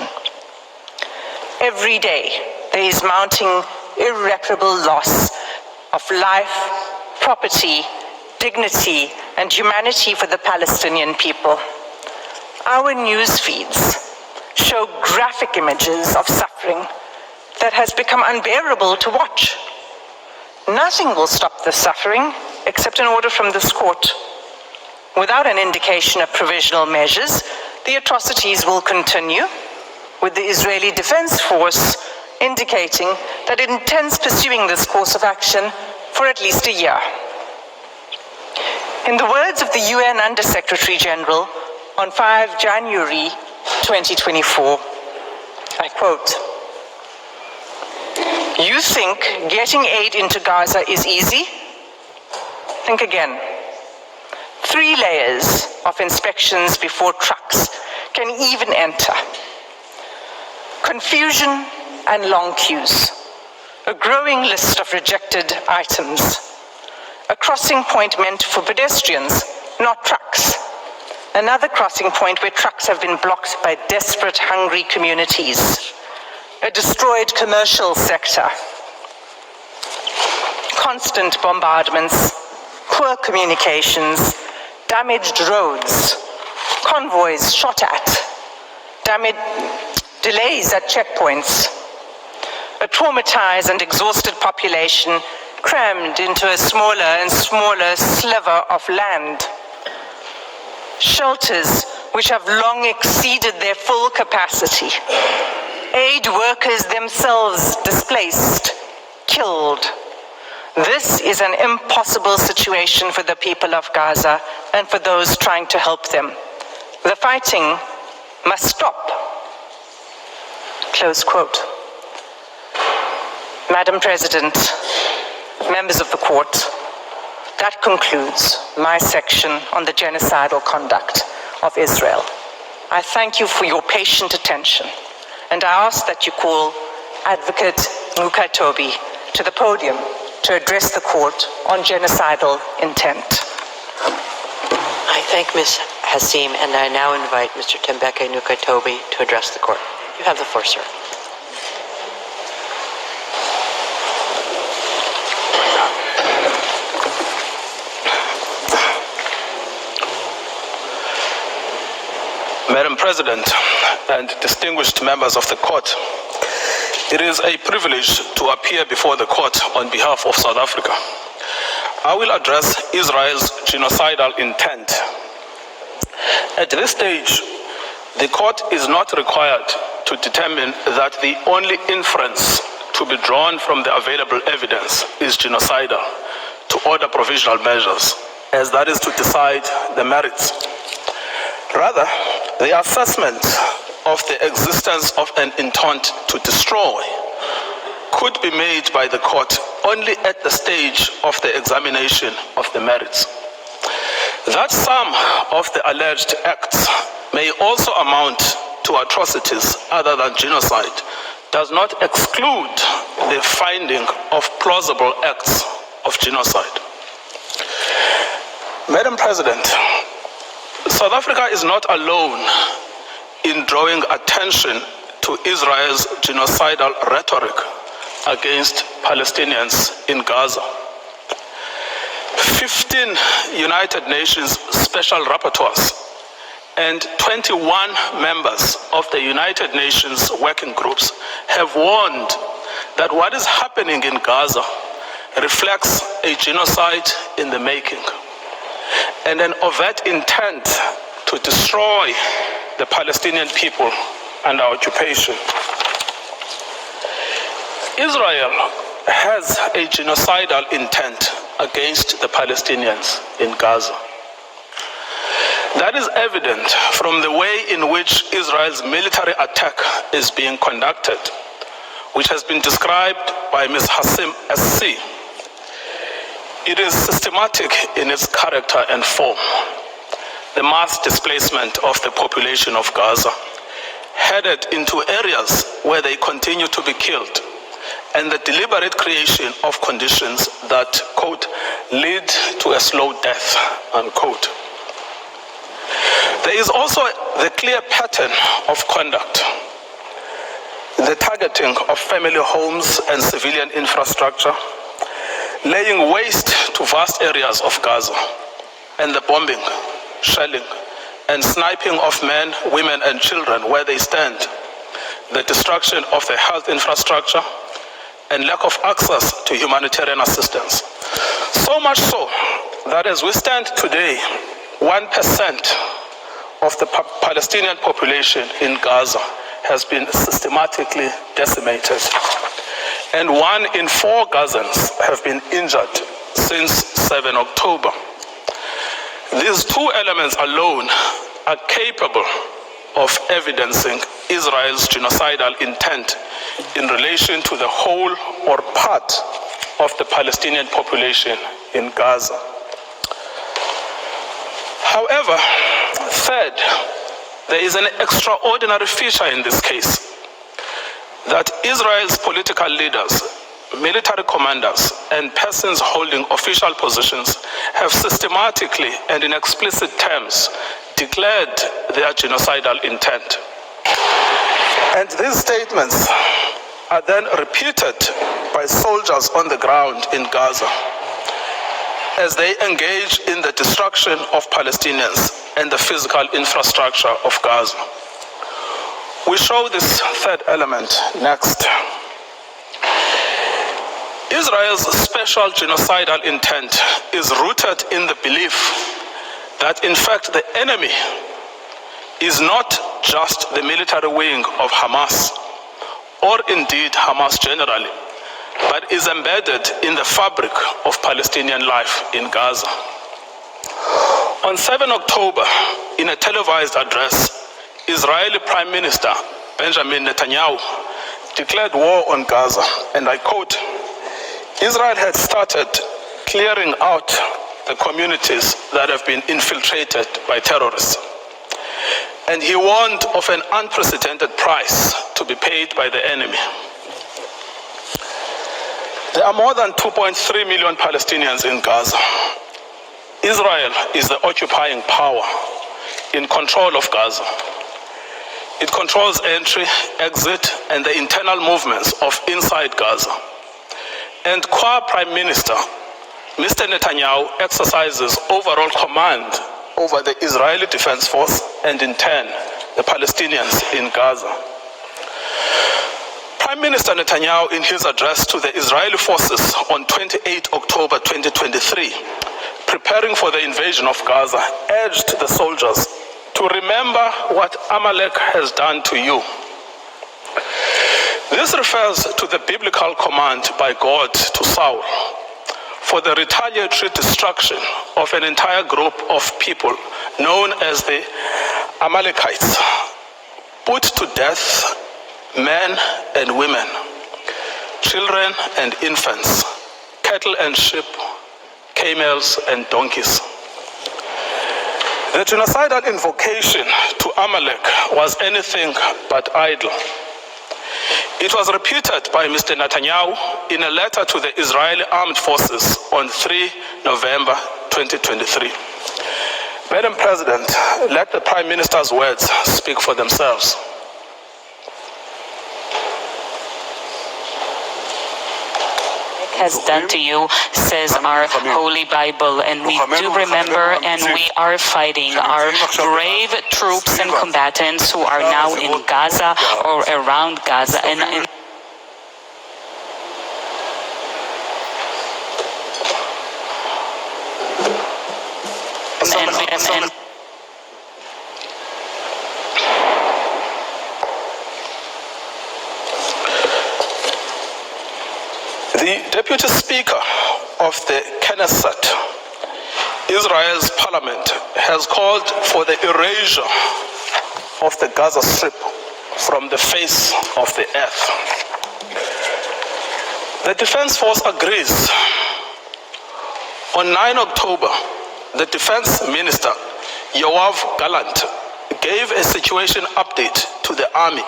Every day, there is mounting irreparable loss of life, property, dignity, and humanity for the Palestinian people. Our news feeds show graphic images of suffering that has become unbearable to watch. Nothing will stop the suffering except an order from this court. Without an indication of provisional measures, the atrocities will continue, with the Israeli Defense Force indicating that it intends pursuing this course of action for at least a year. In the words of the UN Under-Secretary General on 5 January 2024, I quote, "You think getting aid into Gaza is easy? Think again. 3 layers of inspections before trucks can even enter. Confusion and long queues. A growing list of rejected items. A crossing point meant for pedestrians, not trucks. Another crossing point where trucks have been blocked by desperate, hungry communities. A destroyed commercial sector. Constant bombardments, poor communications, damaged roads, convoys shot at, delays at checkpoints, a traumatized and exhausted population crammed into a smaller and smaller sliver of land, shelters which have long exceeded their full capacity, aid workers themselves displaced, killed. This is an impossible situation for the people of Gaza and for those trying to help them. The fighting must stop." Close quote. Madam President, members of the court, that concludes my section on the genocidal conduct of Israel. I thank you for your patient attention, and I ask that you call Advocate Nukaitobi to the podium to address the court on genocidal intent. I thank Ms. Hassim, and I now invite Mr. Tembeke Nukaitobi to address the court. You have the floor, sir. Madam President and distinguished members of the court, it is a privilege to appear before the court on behalf of South Africa. I will address Israel's genocidal intent. At this stage, the court is not required to determine that the only inference to be drawn from the available evidence is genocidal to order provisional measures, as that is to decide the merits. Rather, the assessment of the existence of an intent to destroy could be made by the court only at the stage of the examination of the merits. That some of the alleged acts may also amount to atrocities other than genocide does not exclude the finding of plausible acts of genocide. Madam President, South Africa is not alone in drawing attention to Israel's genocidal rhetoric against Palestinians in Gaza. 15 United Nations special rapporteurs and 21 members of the United Nations working groups have warned that what is happening in Gaza reflects a genocide in the making and an overt intent to destroy the Palestinian people under occupation. Israel has a genocidal intent against the Palestinians in Gaza. That is evident from the way in which Israel's military attack is being conducted, which has been described by Ms. Hassim as C. It is systematic in its character and form. The mass displacement of the population of Gaza, headed into areas where they continue to be killed, and the deliberate creation of conditions that, quote, lead to a slow death, unquote. There is also the clear pattern of conduct, the targeting of family homes and civilian infrastructure, laying waste to vast areas of Gaza, and the bombing, shelling, and sniping of men, women, and children where they stand, the destruction of the health infrastructure, and lack of access to humanitarian assistance. So much so that as we stand today, 1% of the Palestinian population in Gaza has been systematically decimated, and 1 in 4 Gazans have been injured since 7 October. These two elements alone are capable of evidencing Israel's genocidal intent in relation to the whole or part of the Palestinian population in Gaza. However, third, there is an extraordinary feature in this case, that Israel's political leaders, military commanders, and persons holding official positions have systematically and in explicit terms declared their genocidal intent. And these statements are then repeated by soldiers on the ground in Gaza as they engage in the destruction of Palestinians and the physical infrastructure of Gaza. We show this third element next. Israel's special genocidal intent is rooted in the belief that, in fact, the enemy is not just the military wing of Hamas, or indeed Hamas generally, but is embedded in the fabric of Palestinian life in Gaza. On 7 October, in a televised address, Israeli Prime Minister Benjamin Netanyahu declared war on Gaza, and I quote, Israel had started clearing out the communities that have been infiltrated by terrorists. And he warned of an unprecedented price to be paid by the enemy. There are more than 2.3 million Palestinians in Gaza. Israel is the occupying power in control of Gaza. It controls entry, exit, and the internal movements of inside Gaza. And Prime Minister, Mr. Netanyahu exercises overall command over the Israeli Defense Force and in turn, the Palestinians in Gaza. Prime Minister Netanyahu, in his address to the Israeli forces on 28 October 2023, preparing for the invasion of Gaza, urged the soldiers to remember what Amalek has done to you. This refers to the biblical command by God to Saul for the retaliatory destruction of an entire group of people known as the Amalekites, put to death men and women, children and infants, cattle and sheep, camels and donkeys. The genocidal invocation to Amalek was anything but idle. It was repeated by Mr. Netanyahu in a letter to the Israeli Armed Forces on 3 November 2023. Madam President, let the Prime Minister's words speak for themselves. Has done to you, says our Holy Bible, and we do remember and we are fighting our brave troops and combatants who are now in Gaza or around Gaza and The Deputy Speaker of the Knesset, Israel's parliament, has called for the erasure of the Gaza Strip from the face of the earth. The Defense Force agrees. On 9 October, the Defense Minister, Yoav Gallant, gave a situation update to the army,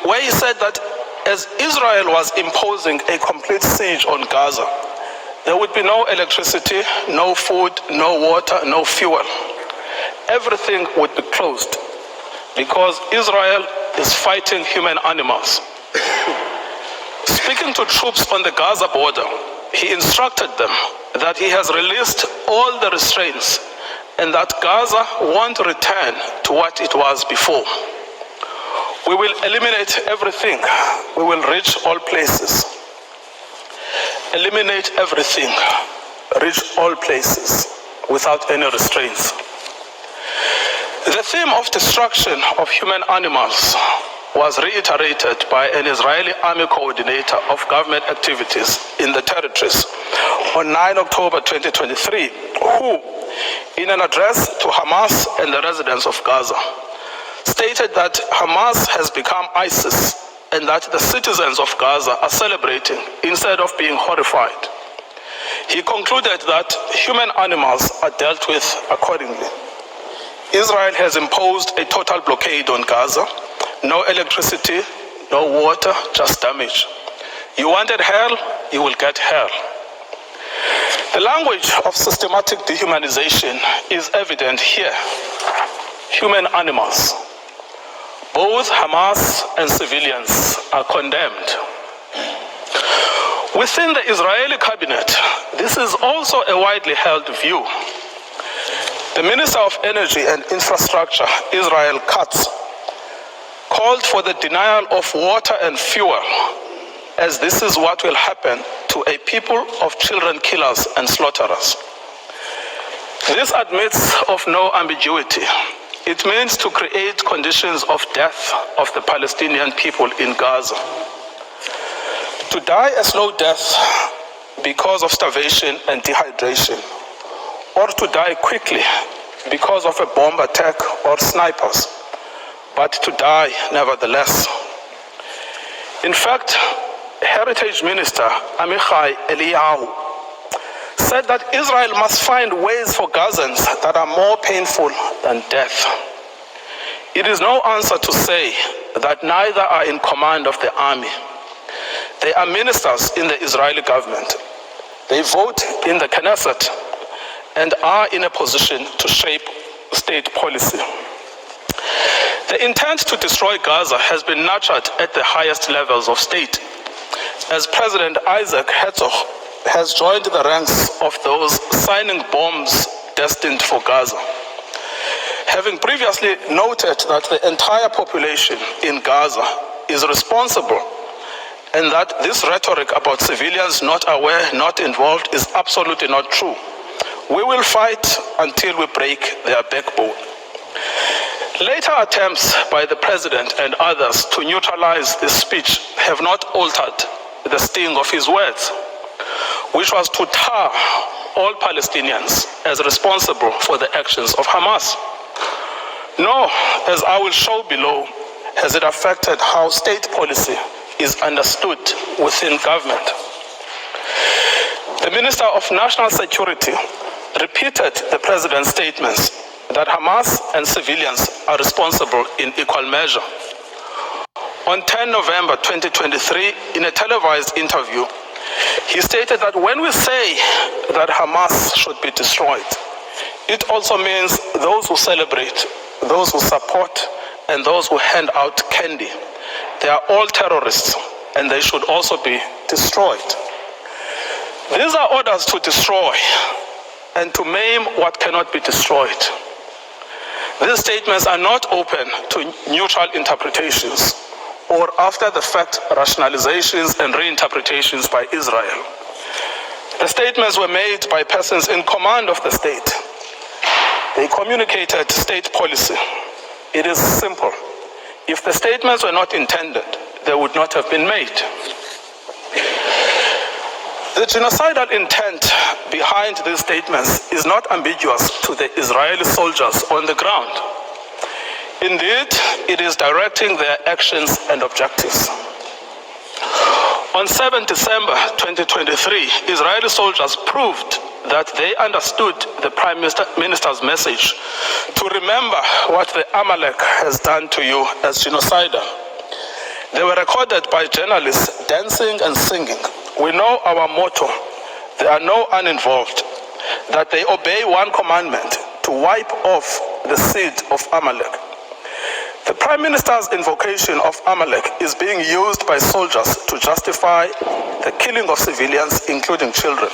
where he said that as Israel was imposing a complete siege on Gaza, there would be no electricity, no food, no water, no fuel. Everything would be closed because Israel is fighting human animals. Speaking to troops on the Gaza border, he instructed them that he has released all the restraints and that Gaza won't return to what it was before. We will eliminate everything. We will reach all places. Eliminate everything. Reach all places without any restraints. The theme of destruction of human animals was reiterated by an Israeli army coordinator of government activities in the territories on 9 October 2023, who, in an address to Hamas and the residents of Gaza, stated that Hamas has become ISIS and that the citizens of Gaza are celebrating instead of being horrified. He concluded that human animals are dealt with accordingly. Israel has imposed a total blockade on Gaza. No electricity, no water, just damage. You wanted hell, you will get hell. The language of systematic dehumanization is evident here. Human animals. Both Hamas and civilians are condemned. Within the Israeli cabinet, this is also a widely held view. The Minister of Energy and Infrastructure, Israel Katz, called for the denial of water and fuel, as this is what will happen to a people of children killers and slaughterers. This admits of no ambiguity. It means to create conditions of death of the Palestinian people in Gaza. To die a slow death because of starvation and dehydration, or to die quickly because of a bomb attack or snipers, but to die nevertheless. In fact, Heritage Minister Amichai Eliyahu said that Israel must find ways for Gazans that are more painful than death. It is no answer to say that neither are in command of the army. They are ministers in the Israeli government. They vote in the Knesset and are in a position to shape state policy. The intent to destroy Gaza has been nurtured at the highest levels of state, as President Isaac Herzog has joined the ranks of those signing bombs destined for Gaza. Having previously noted that the entire population in Gaza is responsible and that this rhetoric about civilians not aware, not involved is absolutely not true, we will fight until we break their backbone. Later attempts by the president and others to neutralize this speech have not altered the sting of his words, which was to tar all Palestinians as responsible for the actions of Hamas. Nor, as I will show below, has it affected how state policy is understood within government. The Minister of National Security repeated the president's statements that Hamas and civilians are responsible in equal measure. On 10 November 2023, in a televised interview, he stated that when we say that Hamas should be destroyed, it also means those who celebrate, those who support, and those who hand out candy. They are all terrorists, and they should also be destroyed. These are orders to destroy and to maim what cannot be destroyed. These statements are not open to neutral interpretations or after-the-fact rationalizations and reinterpretations by Israel. The statements were made by persons in command of the state. They communicated state policy. It is simple. If the statements were not intended, they would not have been made. The genocidal intent behind these statements is not ambiguous to the Israeli soldiers on the ground. Indeed, it is directing their actions and objectives. On 7 December 2023, Israeli soldiers proved that they understood the Prime Minister's message to remember what the Amalek has done to you as genocidal. They were recorded by journalists dancing and singing. We know our motto, there are no uninvolved, that they obey one commandment, to wipe off the seed of Amalek. The Prime Minister's invocation of Amalek is being used by soldiers to justify the killing of civilians, including children.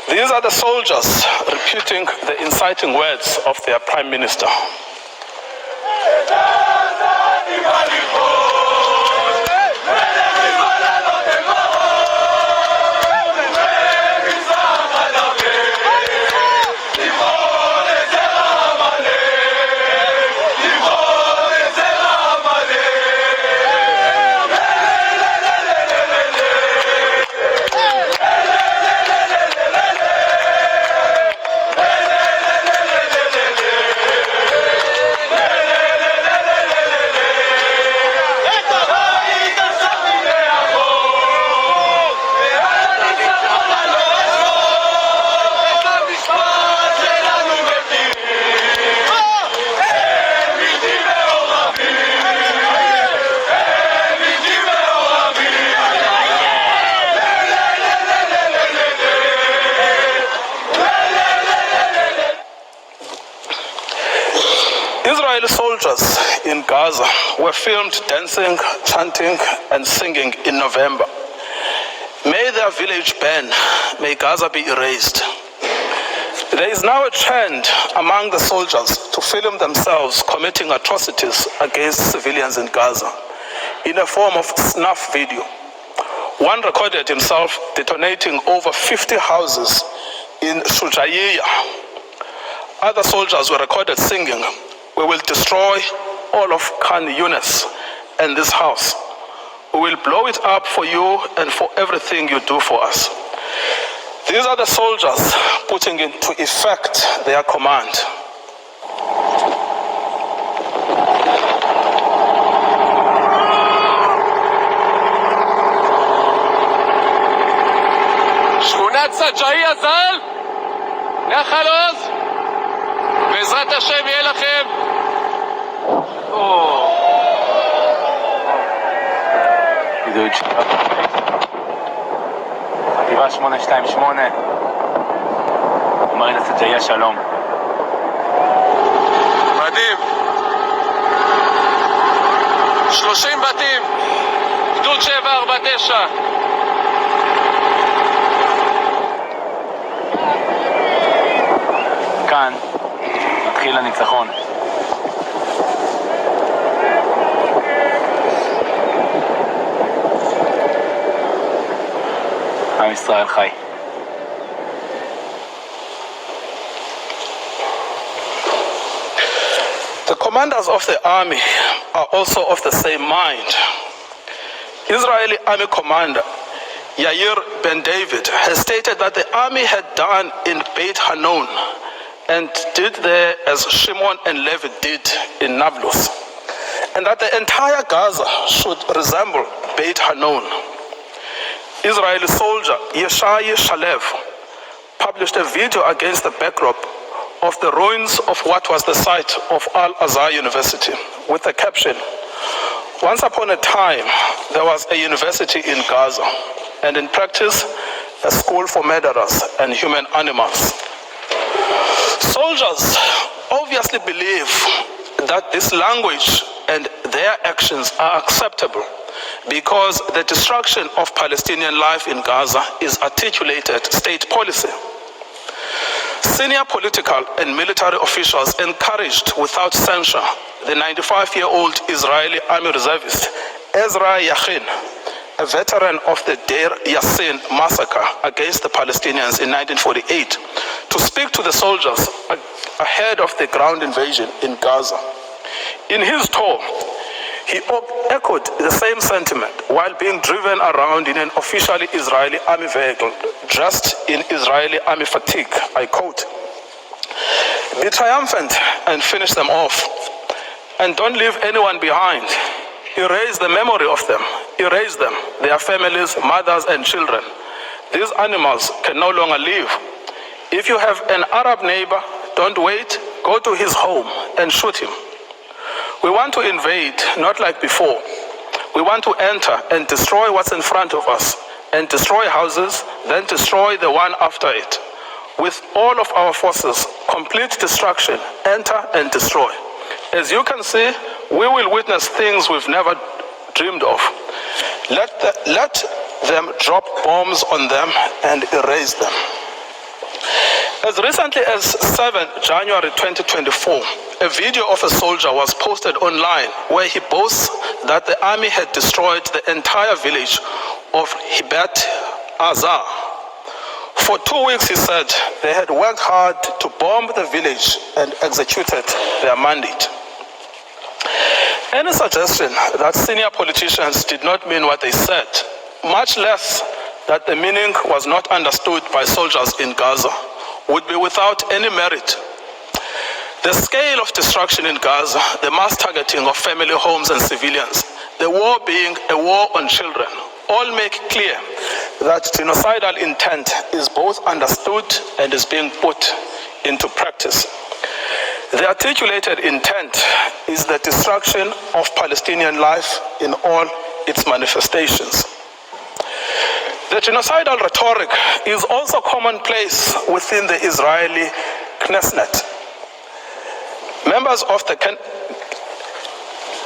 These are the soldiers repeating the inciting words of their Prime Minister. Israeli soldiers in Gaza were filmed dancing, chanting, and singing in November. May their village burn, may Gaza be erased. There is now a trend among the soldiers to film themselves committing atrocities against civilians in Gaza in a form of snuff video. One recorded himself detonating over 50 houses in Shujaiya. Other soldiers were recorded singing, "We will destroy all of Khan Yunis and this house. We will blow it up for you and for everything you do for us." These are the soldiers putting into effect their command. שכונת סג'אעיה ז"ל, נחל עוז, בעזרת השם יהיה לכם. חטיבה 828, מרינה סג'אעיה שלום. מדהים. 30 בתים, גדוד 749. כאן מתחיל הניצחון. עם ישראל חי. The commanders of the army are also of the same mind. Israeli army commander Yair Ben David has stated that the army had done in Beit Hanun and did there as Shimon and Levi did in Nablus, and that the entire Gaza should resemble Beit Hanun. Israeli soldier Yeshai Shalev published a video against the backdrop of the ruins of what was the site of Al-Azhar University with the caption, "Once upon a time, there was a university in Gaza, and in practice, a school for murderers and human animals." Soldiers obviously believe that this language and their actions are acceptable because the destruction of Palestinian life in Gaza is articulated state policy. Senior political and military officials encouraged without censure the 95-year-old Israeli army reservist Ezra Yachin, a veteran of the Deir Yassin massacre against the Palestinians in 1948, to speak to the soldiers ahead of the ground invasion in Gaza. In his tour, he echoed the same sentiment while being driven around in an officially Israeli army vehicle, dressed in Israeli army fatigue. I quote, "Be triumphant and finish them off, and don't leave anyone behind. Erase the memory of them. Erase them, their families, mothers and children. These animals can no longer live. If you have an Arab neighbor, don't wait, go to his home and shoot him. We want to invade, not like before. We want to enter and destroy what's in front of us, and destroy houses, then destroy the one after it. With all of our forces, complete destruction, enter and destroy. As you can see, we will witness things we've never dreamed of. Let them drop bombs on them and erase them." As recently as 7 January 2024, a video of a soldier was posted online where he boasts that the army had destroyed the entire village of Hibat Azar. For 2 weeks, he said, they had worked hard to bomb the village and executed their mandate. Any suggestion that senior politicians did not mean what they said, much less that the meaning was not understood by soldiers in Gaza, would be without any merit. The scale of destruction in Gaza, the mass targeting of family homes and civilians, the war being a war on children, all make clear that genocidal intent is both understood and is being put into practice. The articulated intent is the destruction of Palestinian life in all its manifestations. The genocidal rhetoric is also commonplace within the Israeli Knesset. Members of the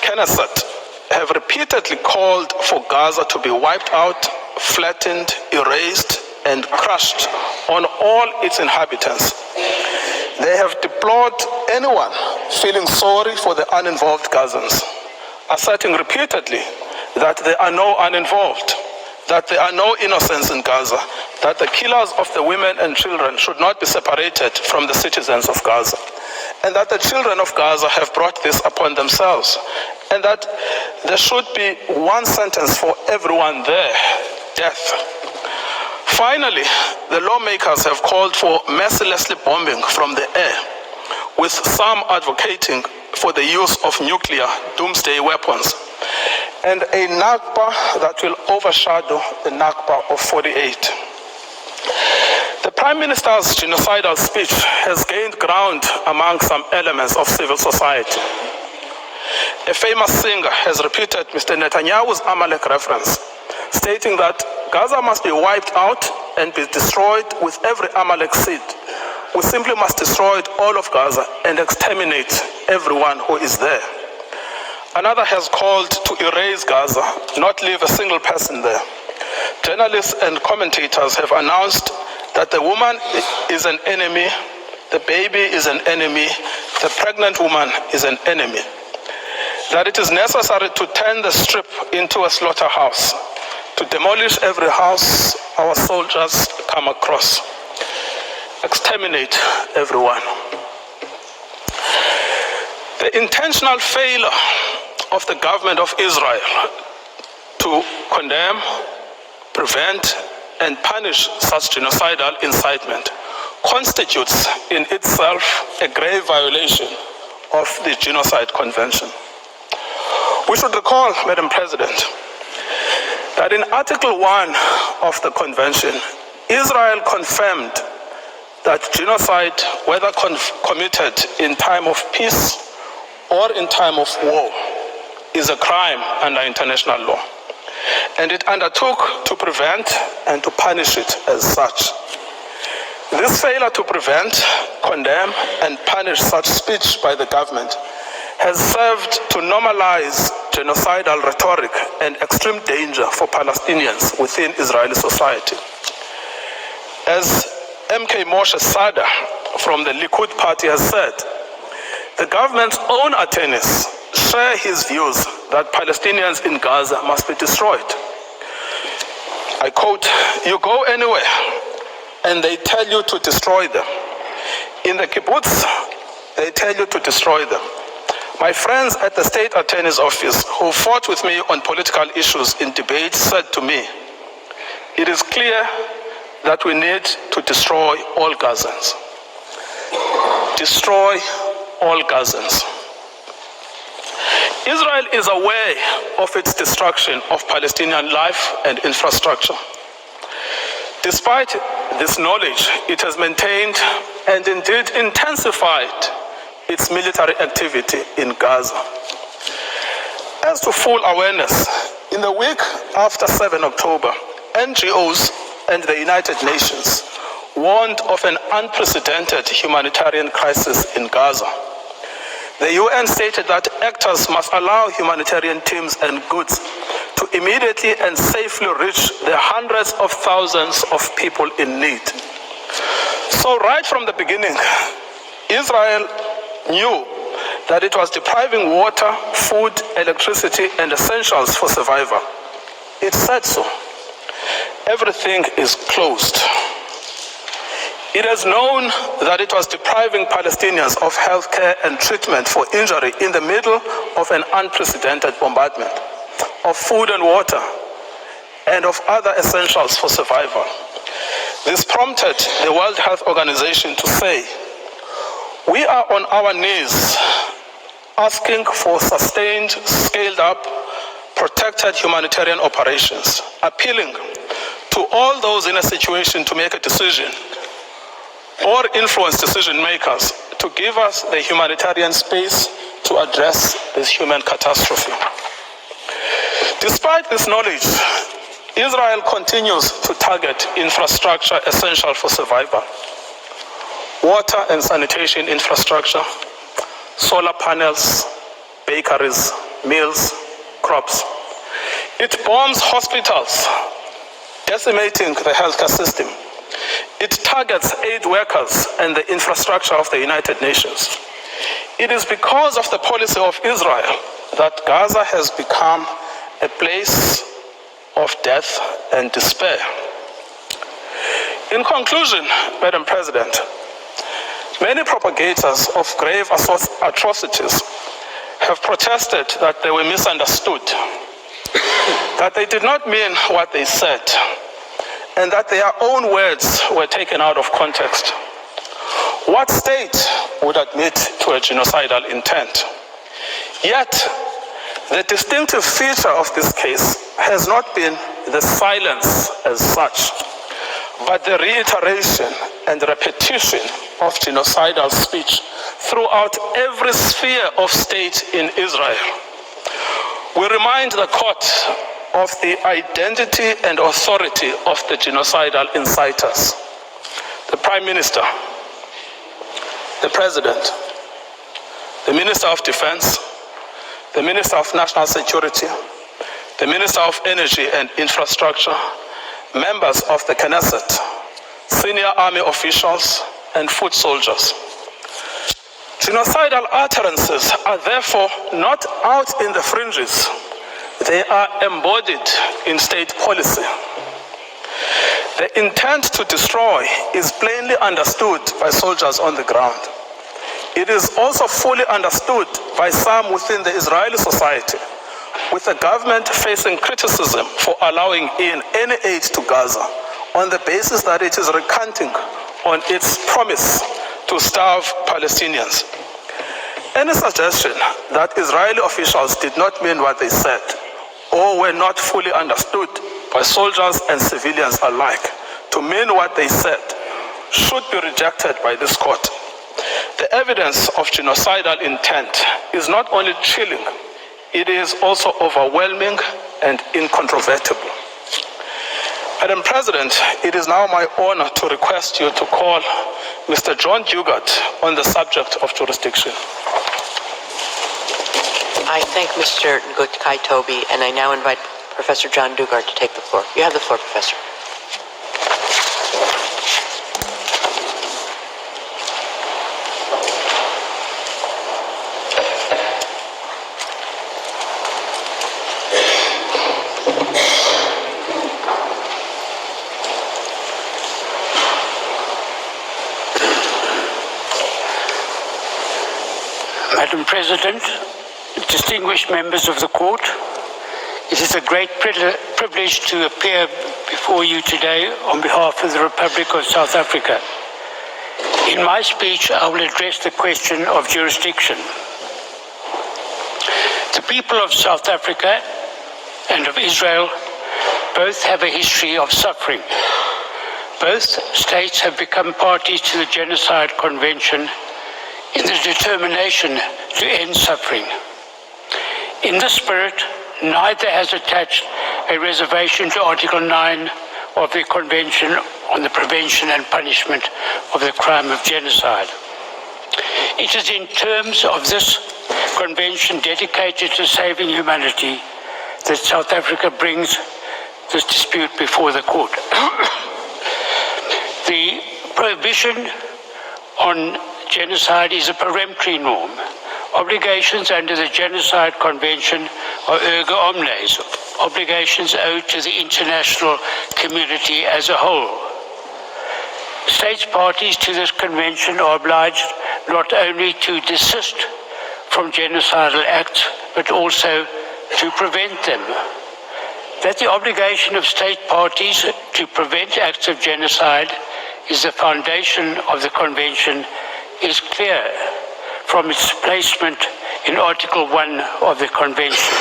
Knesset have repeatedly called for Gaza to be wiped out, flattened, erased, and crushed on all its inhabitants. They have deplored anyone feeling sorry for the uninvolved Gazans, asserting repeatedly that there are no uninvolved, that there are no innocents in Gaza, that the killers of the women and children should not be separated from the citizens of Gaza, and that the children of Gaza have brought this upon themselves, and that there should be one sentence for everyone there, death. Finally, the lawmakers have called for mercilessly bombing from the air, with some advocating for the use of nuclear doomsday weapons, and a Nakba that will overshadow the Nakba of 48. The Prime Minister's genocidal speech has gained ground among some elements of civil society. A famous singer has repeated Mr. Netanyahu's Amalek reference, stating that Gaza must be wiped out and be destroyed with every Amalek seed. We simply must destroy all of Gaza and exterminate everyone who is there. Another has called to erase Gaza, not leave a single person there. Journalists and commentators have announced that the woman is an enemy, the baby is an enemy, the pregnant woman is an enemy. That it is necessary to turn the strip into a slaughterhouse, to demolish every house our soldiers come across, exterminate everyone. The The intentional failure of the government of Israel to condemn, prevent, and punish such genocidal incitement constitutes in itself a grave violation of the Genocide Convention. We should recall, Madam President, that in Article 1 of the Convention, Israel confirmed that genocide, whether committed in time of peace or in time of war, is a crime under international law. And it undertook to prevent and to punish it as such. This failure to prevent, condemn, and punish such speech by the government has served to normalize genocidal rhetoric and extreme danger for Palestinians within Israeli society. As MK Moshe Sada from the Likud party has said, the government's own attorneys share his views that Palestinians in Gaza must be destroyed. I quote, "You go anywhere and they tell you to destroy them. In the kibbutz, they tell you to destroy them. My friends at the state attorney's office who fought with me on political issues in debate said to me, it is clear that we need to destroy all Gazans. Destroy all Gazans." Israel is aware of its destruction of Palestinian life and infrastructure. Despite this knowledge, it has maintained and indeed intensified its military activity in Gaza. As to full awareness, in the week after 7 October, NGOs and the United Nations warned of an unprecedented humanitarian crisis in Gaza. The UN stated that actors must allow humanitarian teams and goods to immediately and safely reach the hundreds of thousands of people in need. So right from the beginning, Israel knew that it was depriving water, food, electricity, and essentials for survival. It said so. Everything is closed. It has known that it was depriving Palestinians of health care and treatment for injury in the middle of an unprecedented bombardment, of food and water, and of other essentials for survival. This prompted the World Health Organization to say, "We are on our knees asking for sustained, scaled-up, protected humanitarian operations, appealing to all those in a situation to make a decision or influence decision makers to give us the humanitarian space to address this human catastrophe." Despite this knowledge, Israel continues to target infrastructure essential for survival: water and sanitation infrastructure, solar panels, bakeries, mills, crops. It bombs hospitals, decimating the healthcare system. It targets aid workers and the infrastructure of the United Nations. It is because of the policy of Israel that Gaza has become a place of death and despair. In conclusion, Madam President, many propagators of grave atrocities have protested that they were misunderstood, that they did not mean what they said, and that their own words were taken out of context. What state would admit to a genocidal intent? Yet, the distinctive feature of this case has not been the silence as such, but the reiteration and repetition of genocidal speech throughout every sphere of state in Israel. We remind the court of the identity and authority of the genocidal inciters: the Prime Minister, the President, the Minister of Defense, the Minister of National Security, the Minister of Energy and Infrastructure, members of the Knesset, senior army officials, and foot soldiers. Genocidal utterances are therefore not out in the fringes. They are embodied in state policy. The intent to destroy is plainly understood by soldiers on the ground. It is also fully understood by some within the Israeli society, with the government facing criticism for allowing in any aid to Gaza on the basis that it is recanting on its promise to starve Palestinians. Any suggestion that Israeli officials did not mean what they said or were not fully understood by soldiers and civilians alike to mean what they said should be rejected by this court. The evidence of genocidal intent is not only chilling, it is also overwhelming and incontrovertible. Madam President, it is now my honor to request you to call Mr. John Dugard on the subject of jurisdiction. I thank Mr. Ngukai Toby, and I now invite Professor John Dugard to take the floor. You have the floor, Professor. Madam President, distinguished members of the court, it is a great privilege to appear before you today on behalf of the Republic of South Africa. In my speech, I will address the question of jurisdiction. The people of South Africa and of Israel both have a history of suffering. Both states have become parties to the Genocide Convention in the determination to end suffering. In this spirit, neither has attached a reservation to Article 9 of the Convention on the Prevention and Punishment of the Crime of Genocide. It is in terms of this convention dedicated to saving humanity that South Africa brings this dispute before the court. The prohibition on genocide is a peremptory norm. Obligations under the Genocide Convention are erga omnes, obligations owed to the international community as a whole. States parties to this convention are obliged not only to desist from genocidal acts, but also to prevent them. That the obligation of state parties to prevent acts of genocide is the foundation of the convention is clear from its placement in Article 1 of the Convention.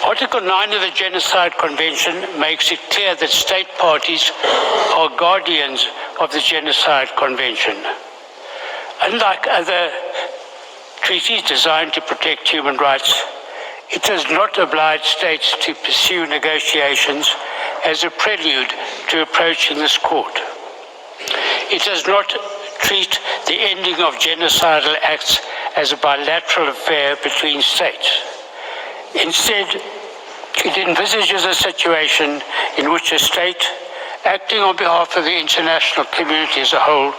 Article 9 of the Genocide Convention makes it clear that state parties are guardians of the Genocide Convention. Unlike other treaties designed to protect human rights, it does not oblige states to pursue negotiations as a prelude to approaching this court. It does not treat the ending of genocidal acts as a bilateral affair between states. Instead, it envisages a situation in which a state, acting on behalf of the international community as a whole,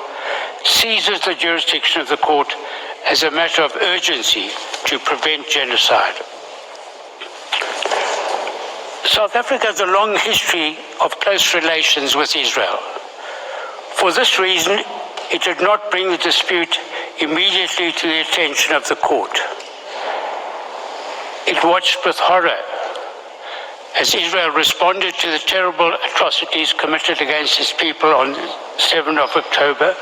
seizes the jurisdiction of the court as a matter of urgency to prevent genocide. South Africa has a long history of close relations with Israel. For this reason, it did not bring the dispute immediately to the attention of the court. It watched with horror as Israel responded to the terrible atrocities committed against its people on 7 of October,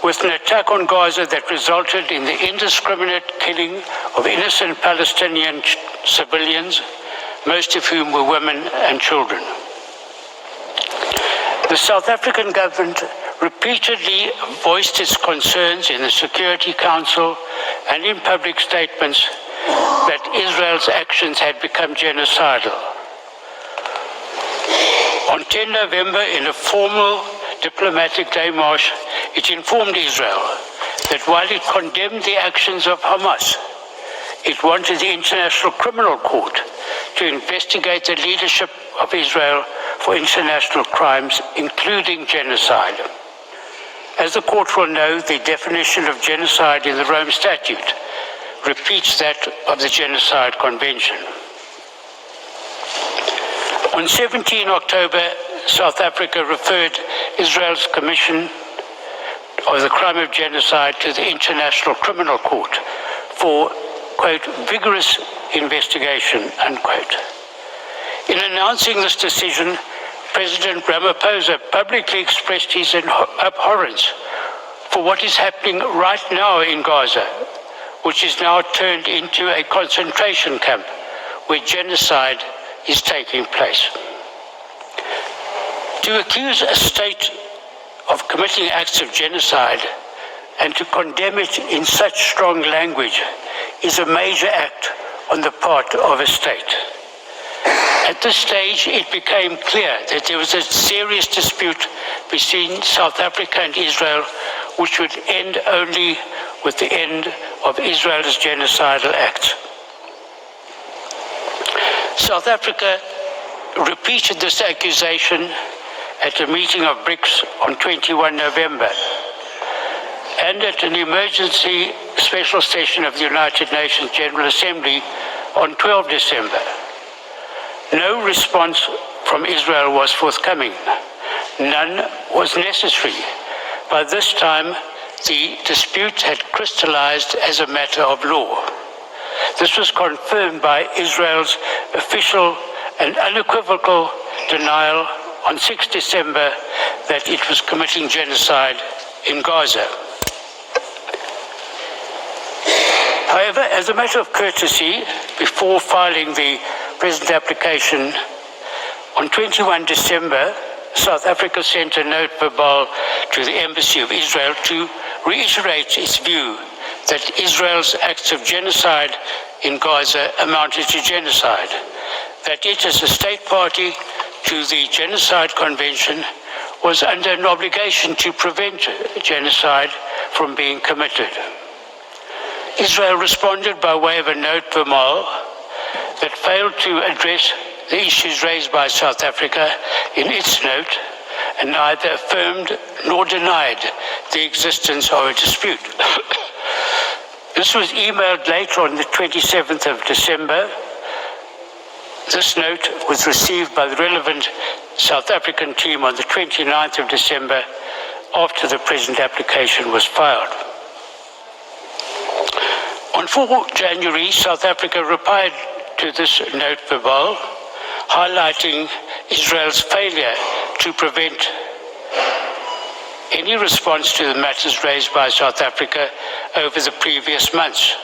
with an attack on Gaza that resulted in the indiscriminate killing of innocent Palestinian civilians, most of whom were women and children. The South African government repeatedly voiced its concerns in the Security Council and in public statements that Israel's actions had become genocidal. On 10 November, in a formal diplomatic démarche, it informed Israel that while it condemned the actions of Hamas, it wanted the International Criminal Court to investigate the leadership of Israel for international crimes, including genocide. As the court will know, the definition of genocide in the Rome Statute repeats that of the Genocide Convention. On 17 October, South Africa referred Israel's commission of the crime of genocide to the International Criminal Court for, quote, vigorous investigation, unquote. In announcing this decision, President Ramaphosa publicly expressed his abhorrence for what is happening right now in Gaza, which is now turned into a concentration camp where genocide is taking place. To accuse a state of committing acts of genocide and to condemn it in such strong language is a major act on the part of a state. At this stage, it became clear that there was a serious dispute between South Africa and Israel, which would end only with the end of Israel's genocidal acts. South Africa repeated this accusation at a meeting of BRICS on 21 November and at an emergency special session of the United Nations General Assembly on 12 December. No response from Israel was forthcoming. None was necessary. By this time, the dispute had crystallized as a matter of law. This was confirmed by Israel's official and unequivocal denial on 6 December that it was committing genocide in Gaza. However, as a matter of courtesy, before filing the present application, on 21 December, South Africa sent a note verbal to the Embassy of Israel to reiterate its view that Israel's acts of genocide in Gaza amounted to genocide, that it as a state party to the Genocide Convention was under an obligation to prevent genocide from being committed. Israel responded by way of a note verbal that failed to address the issues raised by South Africa in its note and neither affirmed nor denied the existence of a dispute. This was emailed later on the 27th of December. This note was received by the relevant South African team on the 29th of December after the present application was filed. On 4 January, South Africa replied to this note verbal, highlighting Israel's failure to prevent any response to the matters raised by South Africa over the previous months,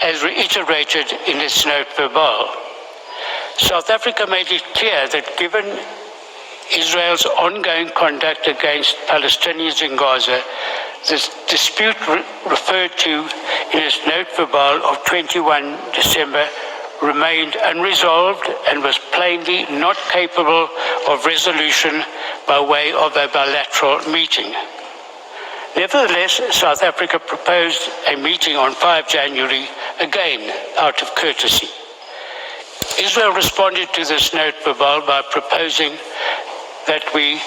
as reiterated in its note verbal. South Africa made it clear that given Israel's ongoing conduct against Palestinians in Gaza, this dispute referred to in its note verbal of 21 December remained unresolved and was plainly not capable of resolution by way of a bilateral meeting. Nevertheless, South Africa proposed a meeting on 5 January, again out of courtesy. Israel responded to this note verbal by proposing that we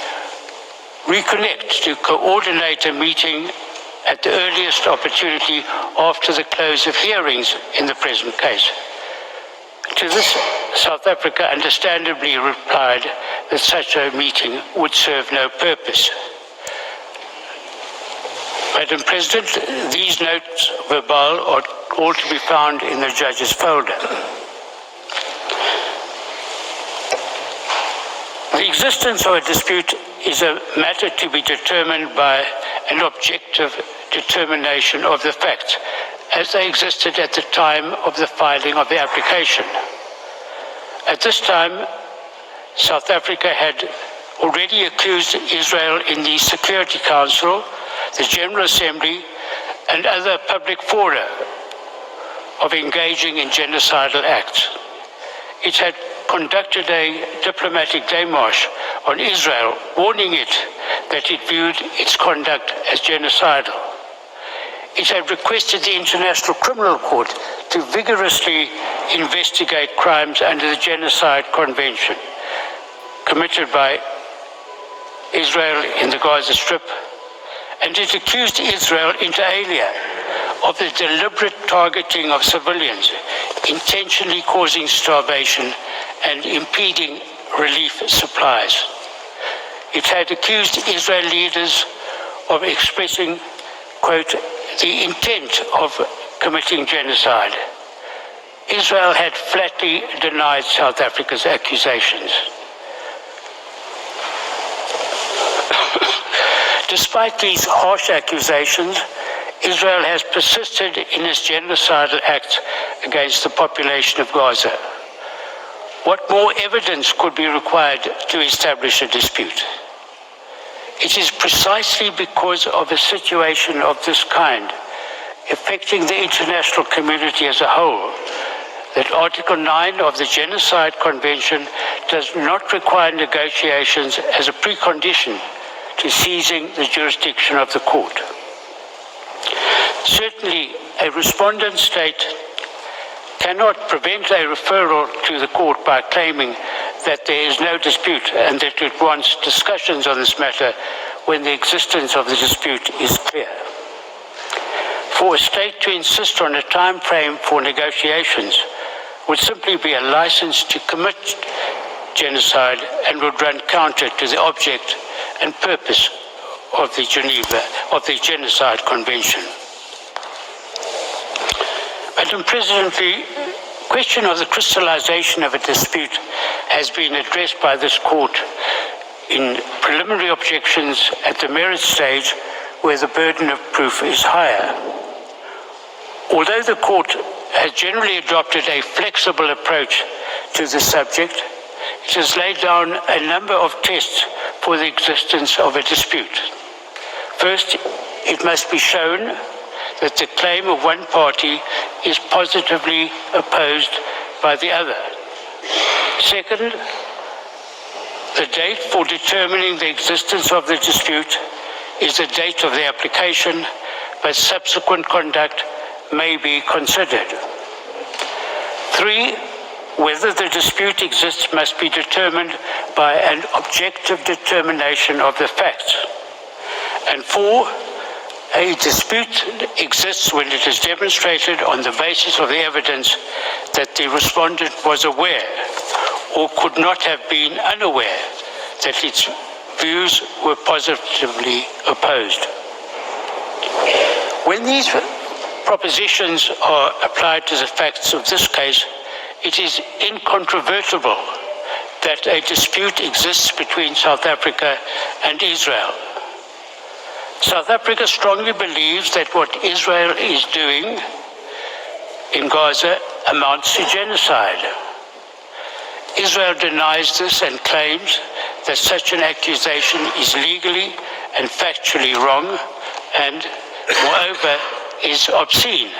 reconnect to coordinate a meeting at the earliest opportunity after the close of hearings in the present case. To this, South Africa understandably replied that such a meeting would serve no purpose. Madam President, these notes verbal are all to be found in the judge's folder. The existence of a dispute is a matter to be determined by an objective determination of the facts as they existed at the time of the filing of the application. At this time, South Africa had already accused Israel in the Security Council, the General Assembly, and other public fora of engaging in genocidal acts. It had conducted a diplomatic démarche on Israel, warning it that it viewed its conduct as genocidal. It had requested the International Criminal Court to vigorously investigate crimes under the Genocide Convention committed by Israel in the Gaza Strip, and it accused Israel inter alia of the deliberate targeting of civilians, intentionally causing starvation and impeding relief supplies. It had accused Israel leaders of expressing, quote, the intent of committing genocide. Israel had flatly denied South Africa's accusations. Despite these harsh accusations, Israel has persisted in its genocidal acts against the population of Gaza. What more evidence could be required to establish a dispute? It is precisely because of a situation of this kind, affecting the international community as a whole, that Article 9 of the Genocide Convention does not require negotiations as a precondition to seizing the jurisdiction of the court. Certainly, a respondent state cannot prevent a referral to the court by claiming that there is no dispute and that it wants discussions on this matter when the existence of the dispute is clear. For a state to insist on a time frame for negotiations would simply be a license to commit genocide and would run counter to the object and purpose of the Genocide Convention. Madam President, the question of the crystallization of a dispute has been addressed by this court in preliminary objections at the merit stage where the burden of proof is higher. Although the court has generally adopted a flexible approach to the subject, it has laid down a number of tests for the existence of a dispute. First, it must be shown that the claim of one party is positively opposed by the other. Second, the date for determining the existence of the dispute is the date of the application, but subsequent conduct may be considered. 3, whether the dispute exists must be determined by an objective determination of the facts. And 4, a dispute exists when it is demonstrated on the basis of the evidence that the respondent was aware or could not have been unaware that its views were positively opposed. When these propositions are applied to the facts of this case, it is incontrovertible that a dispute exists between South Africa and Israel. South Africa strongly believes that what Israel is doing in Gaza amounts to genocide. Israel denies this and claims that such an accusation is legally and factually wrong and, moreover, is obscene.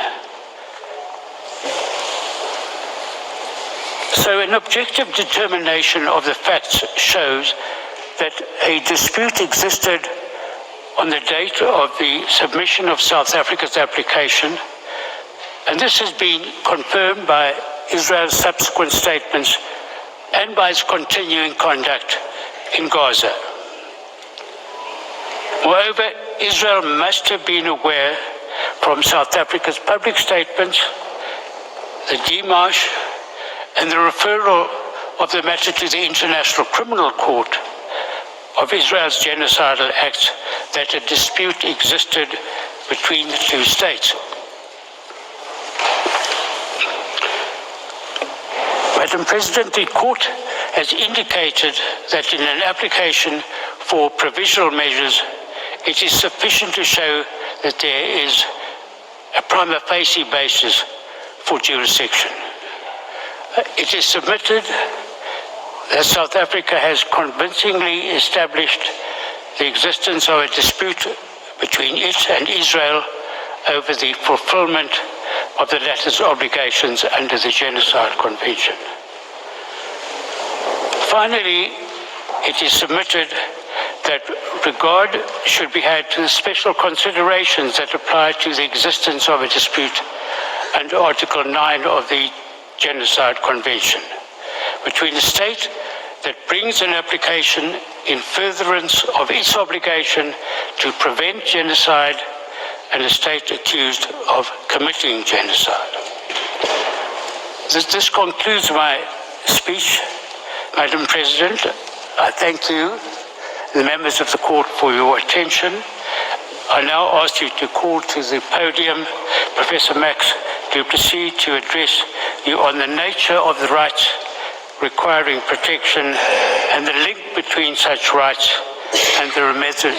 So an objective determination of the facts shows that a dispute existed on the date of the submission of South Africa's application, and this has been confirmed by Israel's subsequent statements and by its continuing conduct in Gaza. Moreover, Israel must have been aware from South Africa's public statements, the démarche, and the referral of the matter to the International Criminal Court of Israel's genocidal acts that a dispute existed between the two states. Madam President, the court has indicated that in an application for provisional measures, it is sufficient to show that there is a prima facie basis for jurisdiction. It is submitted that South Africa has convincingly established the existence of a dispute between it and Israel over the fulfillment of the latter's obligations under the Genocide Convention. Finally, it is submitted that regard should be had to the special considerations that apply to the existence of a dispute under Article 9 of the Genocide Convention between a state that brings an application in furtherance of its obligation to prevent genocide and a state accused of committing genocide. This concludes my speech, Madam President. I thank you, the members of the court, for your attention, I now ask you to call to the podium Professor Max du Plessis to address you on the nature of the rights requiring protection and the link between such rights and the measures